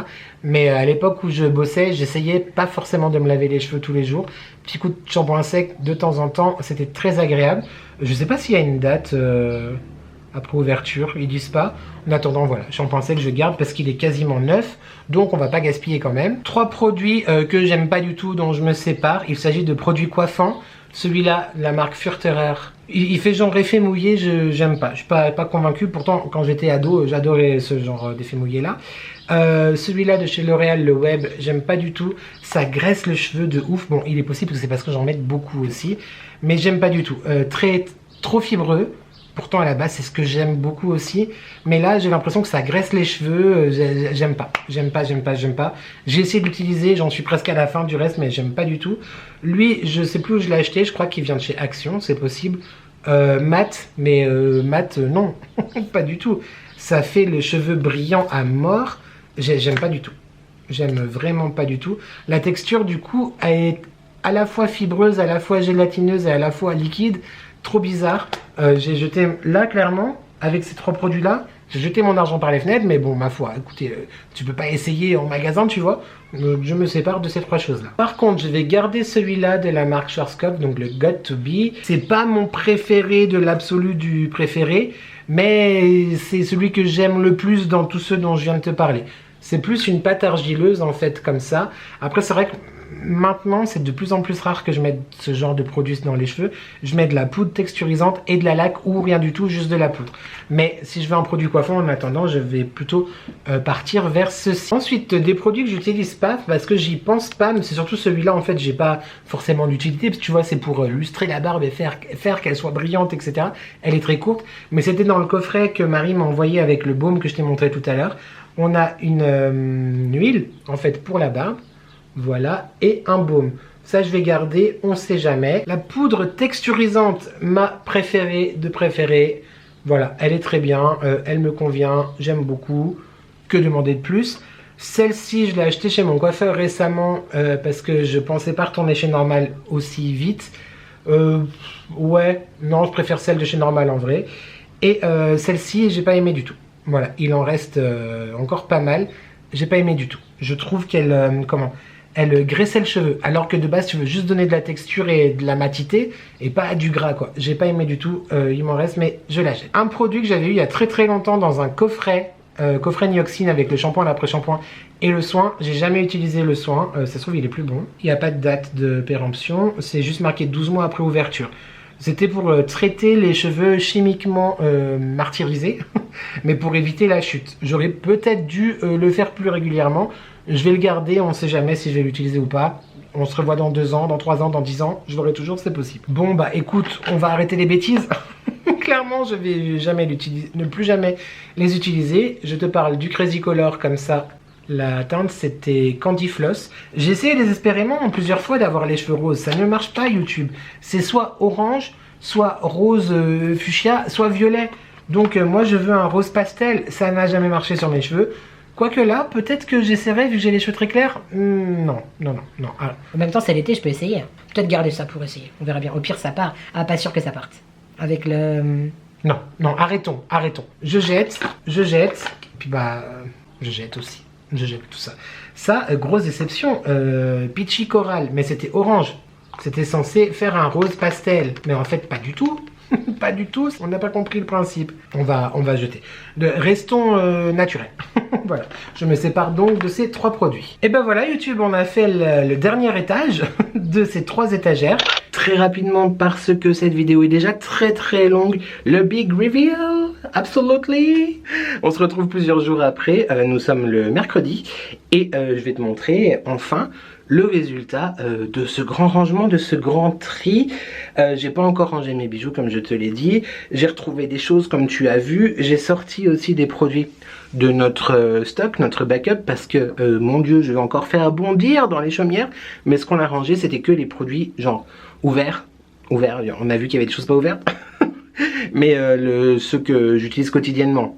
Mais à l'époque où je bossais, j'essayais pas forcément de me laver les cheveux tous les jours. Petit coup de shampoing sec de temps en temps, c'était très agréable. Je sais pas s'il y a une date après ouverture, ils disent pas. En attendant, voilà, shampoing sec je garde parce qu'il est quasiment neuf, donc on va pas gaspiller quand même. 3 produits que j'aime pas du tout, dont je me sépare. Il s'agit de produits coiffants. Celui-là, la marque Furterer, il fait genre effet mouillé, j'aime pas. Je suis pas convaincu, pourtant quand j'étais ado, j'adorais ce genre d'effet mouillé là. Celui-là de chez L'Oréal, le Web, j'aime pas du tout. Ça graisse le cheveu de ouf. Bon, il est possible que c'est parce que j'en mette beaucoup aussi, mais j'aime pas du tout. Trop fibreux. Pourtant à la base c'est ce que j'aime beaucoup aussi, mais là j'ai l'impression que ça graisse les cheveux, j'aime pas. J'ai essayé de l'utiliser, j'en suis presque à la fin du reste, mais j'aime pas du tout. Lui, je sais plus où je l'ai acheté, je crois qu'il vient de chez Action, c'est possible. Mat, mais mat non, pas du tout. Ça fait le cheveu brillant à mort, j'aime pas du tout. J'aime vraiment pas du tout. La texture du coup est à la fois fibreuse, à la fois gélatineuse et à la fois liquide. Trop bizarre. J'ai jeté là clairement avec ces 3 produits là. J'ai jeté mon argent par les fenêtres, mais bon, ma foi, écoutez, tu peux pas essayer en magasin, tu vois. Donc, je me sépare de ces 3 choses-là. Par contre, je vais garder celui-là de la marque Schwarzkopf, donc le Got to Be. C'est pas mon préféré de l'absolu du préféré, mais c'est celui que j'aime le plus dans tous ceux dont je viens de te parler. C'est plus une pâte argileuse, en fait, comme ça. Après, c'est vrai que maintenant, c'est de plus en plus rare que je mette ce genre de produit dans les cheveux. Je mets de la poudre texturisante et de la laque ou rien du tout, juste de la poudre. Mais si je veux un produit coiffant, en attendant, je vais plutôt partir vers ceci. Ensuite, des produits que j'utilise pas parce que j'y pense pas, mais c'est surtout celui-là, en fait, j'ai pas forcément d'utilité. Parce que tu vois, c'est pour lustrer la barbe et faire qu'elle soit brillante, etc. Elle est très courte, mais c'était dans le coffret que Marie m'a envoyé avec le baume que je t'ai montré tout à l'heure. On a une huile, en fait, pour la barbe. Voilà, et un baume. Ça, je vais garder, on sait jamais. La poudre texturisante, ma préférée de préférée. Voilà, elle est très bien, elle me convient, j'aime beaucoup. Que demander de plus? Celle-ci, je l'ai achetée chez mon coiffeur récemment parce que je pensais pas retourner chez Normal aussi vite. Ouais, non, je préfère celle de chez Normal en vrai. Et celle-ci, j'ai pas aimé du tout. Voilà, il en reste encore pas mal. J'ai pas aimé du tout. Je trouve qu'elle elle graissait le cheveu, alors que de base tu veux juste donner de la texture et de la matité et pas du gras quoi. J'ai pas aimé du tout, il m'en reste mais je la jette. Un produit que j'avais eu il y a très longtemps dans un coffret, coffret Nioxine avec le shampoing, l'après-shampoing et le soin. J'ai jamais utilisé le soin, ça se trouve il est plus bon. Il n'y a pas de date de péremption, c'est juste marqué 12 mois après ouverture. C'était pour traiter les cheveux chimiquement martyrisés, mais pour éviter la chute. J'aurais peut-être dû le faire plus régulièrement. Je vais le garder, on ne sait jamais si je vais l'utiliser ou pas. On se revoit dans 2 ans, dans 3 ans, dans 10 ans. Je l'aurai toujours, c'est possible. Bon, bah écoute, on va arrêter les bêtises. Clairement, je vais jamais l'utiliser, ne plus jamais les utiliser. Je te parle du Crazy Color comme ça. La teinte, c'était Candy Floss. J'ai essayé désespérément plusieurs fois d'avoir les cheveux roses. Ça ne marche pas, YouTube. C'est soit orange, soit rose fuchsia, soit violet. Donc moi, je veux un rose pastel. Ça n'a jamais marché sur mes cheveux. Quoique là, peut-être que j'essaierai vu que j'ai les cheveux très clairs. Non. Ah. En même temps, c'est l'été, je peux essayer. Peut-être garder ça pour essayer. On verra bien. Au pire, ça part. Ah, pas sûr que ça parte. Avec le... Non, arrêtons. Je jette. Puis bah, je jette aussi. Je jette tout ça. Ça, grosse déception. Peachy Coral, mais c'était orange. C'était censé faire un rose pastel. Mais en fait, pas du tout. Pas du tout, on n'a pas compris le principe. On va jeter. Restons naturels. Voilà, je me sépare donc de ces 3 produits. Et ben voilà YouTube, on a fait le dernier étage de ces 3 étagères. Très rapidement parce que cette vidéo est déjà très longue. Le big reveal, absolutely. On se retrouve plusieurs jours après, nous sommes le mercredi. Et je vais te montrer enfin le résultat de ce grand rangement, de ce grand tri. J'ai pas encore rangé mes bijoux comme je te l'ai dit. J'ai retrouvé des choses comme tu as vu. J'ai sorti aussi des produits de notre stock, notre backup, parce que mon Dieu, je vais encore faire bondir dans les chaumières. Mais ce qu'on a rangé, c'était que les produits genre ouverts. On a vu qu'il y avait des choses pas ouvertes. Mais ceux que j'utilise quotidiennement.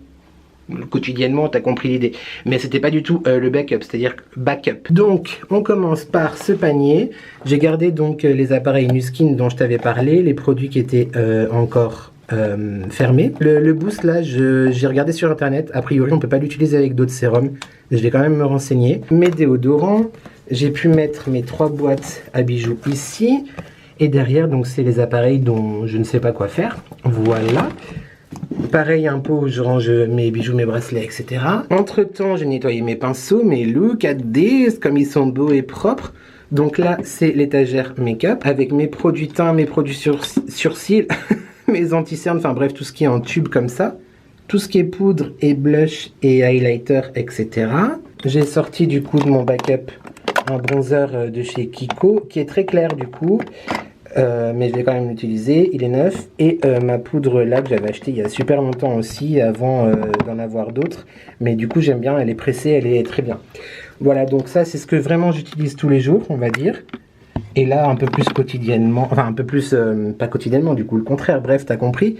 Quotidiennement, t'as compris l'idée. Mais c'était pas du tout le backup, c'est-à-dire backup. Donc, on commence par ce panier. J'ai gardé donc les appareils Nuskin dont je t'avais parlé, les produits qui étaient encore fermés. Le boost là, j'ai regardé sur internet. A priori, on peut pas l'utiliser avec d'autres sérums. Je vais quand même me renseigner. Mes déodorants. J'ai pu mettre mes 3 boîtes à bijoux ici. Et derrière, donc c'est les appareils dont je ne sais pas quoi faire. Voilà. Pareil, un pot où je range mes bijoux, mes bracelets, etc. Entre temps, j'ai nettoyé mes pinceaux, mes look at this, comme ils sont beaux et propres. Donc là, c'est l'étagère make-up avec mes produits teint, mes produits sourcils, mes anti-cernes, enfin bref, tout ce qui est en tube comme ça. Tout ce qui est poudre et blush et highlighter, etc. J'ai sorti du coup de mon backup un bronzer de chez Kiko qui est très clair du coup. Mais je vais quand même l'utiliser, il est neuf. Et ma poudre là que j'avais acheté il y a super longtemps aussi, avant d'en avoir d'autres. Mais du coup j'aime bien, elle est pressée, elle est très bien. Voilà, donc ça c'est ce que vraiment j'utilise tous les jours, on va dire. Et là un peu plus quotidiennement, enfin un peu plus, pas quotidiennement du coup, le contraire, bref, t'as compris.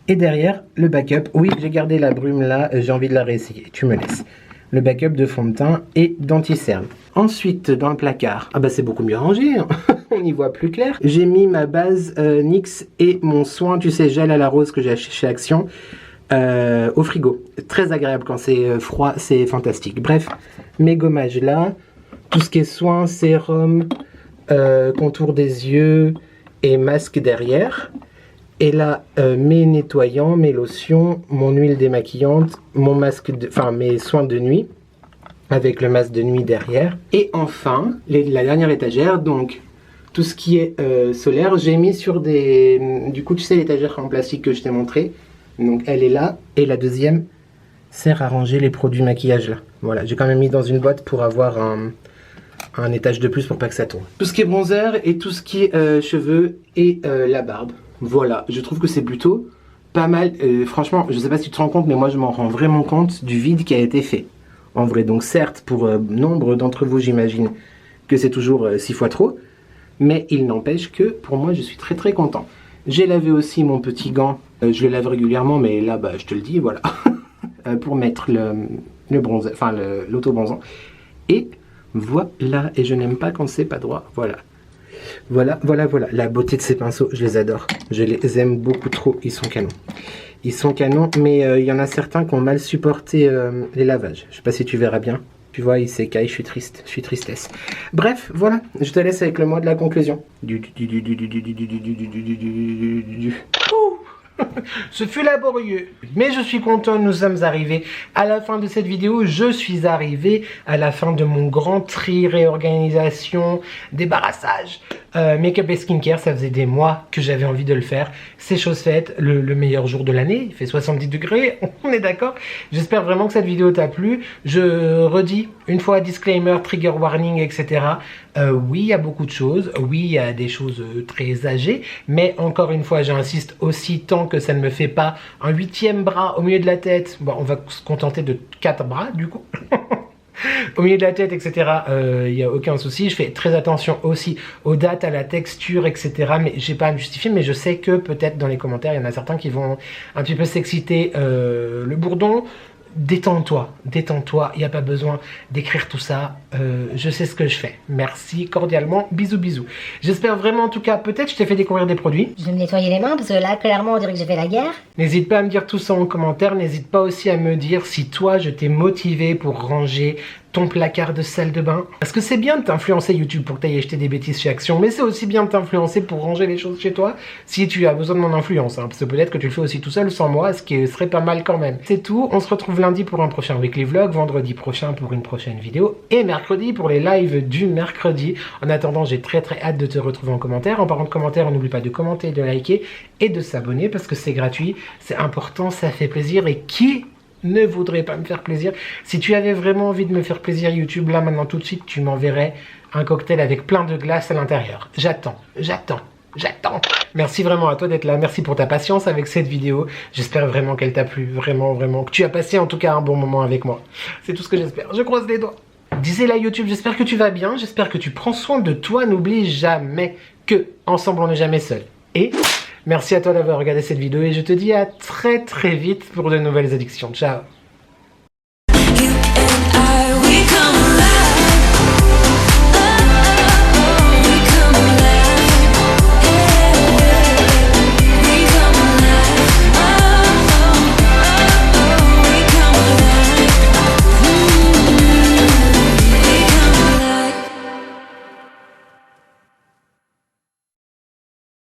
Et derrière, le backup, oui j'ai gardé la brume là, j'ai envie de la réessayer, tu me laisses. le backup de fond de teint et d'anti-cerne. Ensuite, dans le placard, ah bah c'est beaucoup mieux rangé, hein. On y voit plus clair. J'ai mis ma base NYX et mon soin, tu sais, gel à la rose que j'ai acheté chez Action au frigo. Très agréable quand c'est froid, c'est fantastique. Bref, mes gommages là, tout ce qui est soin, sérum, contour des yeux et masque derrière. Et là, mes nettoyants, mes lotions, mon huile démaquillante, mon masque, enfin mes soins de nuit, avec le masque de nuit derrière. Et enfin, la dernière étagère, donc tout ce qui est solaire, j'ai mis sur des... Du coup, tu sais l'étagère en plastique que je t'ai montré. Donc elle est là, et la deuxième sert à ranger les produits maquillage là. Voilà, j'ai quand même mis dans une boîte pour avoir un étage de plus pour pas que ça tourne. Tout ce qui est bronzer et tout ce qui est cheveux et la barbe. Voilà, je trouve que c'est plutôt pas mal. Franchement, je sais pas si tu te rends compte, mais moi je m'en rends vraiment compte du vide qui a été fait. En vrai, donc certes, pour nombre d'entre vous, j'imagine que c'est toujours 6 fois trop. Mais il n'empêche que, pour moi, je suis très très content. J'ai lavé aussi mon petit gant. Je le lave régulièrement, mais là, bah, je te le dis, voilà. Pour mettre le bronzer, enfin l'auto-bronzant. Et voilà, et je n'aime pas quand c'est pas droit, voilà. Voilà. La beauté de ces pinceaux, je les adore. Je les aime beaucoup trop, ils sont canons. Ils sont canons, mais il y en a certains qui ont mal supporté les lavages. Je sais pas si tu verras bien. Tu vois, ils s'écaillent, je suis triste, je suis tristesse. Bref, voilà, je te laisse avec le mot de la conclusion. Ce fut laborieux, mais je suis content, nous sommes arrivés à la fin de cette vidéo. Je suis arrivé à la fin de mon grand tri, réorganisation, débarrassage. Make-up et skincare, ça faisait des mois que j'avais envie de le faire. C'est chose faite, le meilleur jour de l'année, il fait 70 degrés, on est d'accord. J'espère vraiment que cette vidéo t'a plu. Je redis une fois, disclaimer, trigger warning, etc. Oui, il y a beaucoup de choses, oui, il y a des choses très âgées, mais encore une fois, j'insiste aussi, tant que ça ne me fait pas un 8e bras au milieu de la tête, bon, on va se contenter de 4 bras du coup. Au milieu de la tête, etc. Il n'y a aucun souci. Je fais très attention aussi aux dates, à la texture, etc. Mais j'ai pas à me justifier, mais je sais que peut-être dans les commentaires, il y en a certains qui vont un petit peu s'exciter. Le bourdon, détends-toi, il n'y a pas besoin d'écrire tout ça. Je sais ce que je fais. Merci cordialement, bisous bisous. J'espère vraiment, en tout cas, peut-être je t'ai fait découvrir des produits. Je vais me nettoyer les mains parce que là, clairement, on dirait que j'ai fait la guerre. N'hésite pas à me dire tout ça en commentaire. N'hésite pas aussi à me dire si toi, je t'ai motivé pour ranger ton placard de salle de bain. Parce que c'est bien de t'influencer YouTube pour que tu ailles acheter des bêtises chez Action, mais c'est aussi bien de t'influencer pour ranger les choses chez toi si tu as besoin de mon influence, hein, parce que peut-être que tu le fais aussi tout seul sans moi, ce qui serait pas mal quand même. C'est tout, on se retrouve lundi pour un prochain weekly vlog, vendredi prochain pour une prochaine vidéo, et mercredi pour les lives du mercredi. En attendant, j'ai très hâte de te retrouver en commentaire. En parlant de commentaires, on n'oublie pas de commenter, de liker et de s'abonner parce que c'est gratuit, c'est important, ça fait plaisir, et qui ne voudrait pas me faire plaisir? Si tu avais vraiment envie de me faire plaisir YouTube, là maintenant tout de suite, tu m'enverrais un cocktail avec plein de glace à l'intérieur. J'attends. Merci vraiment à toi d'être là, merci pour ta patience avec cette vidéo. J'espère vraiment qu'elle t'a plu, vraiment, que tu as passé en tout cas un bon moment avec moi. C'est tout ce que j'espère, je croise les doigts. Disais là YouTube, j'espère que tu vas bien, j'espère que tu prends soin de toi. N'oublie jamais que ensemble on n'est jamais seul. Et merci à toi d'avoir regardé cette vidéo et je te dis à très vite pour de nouvelles addictions. Ciao.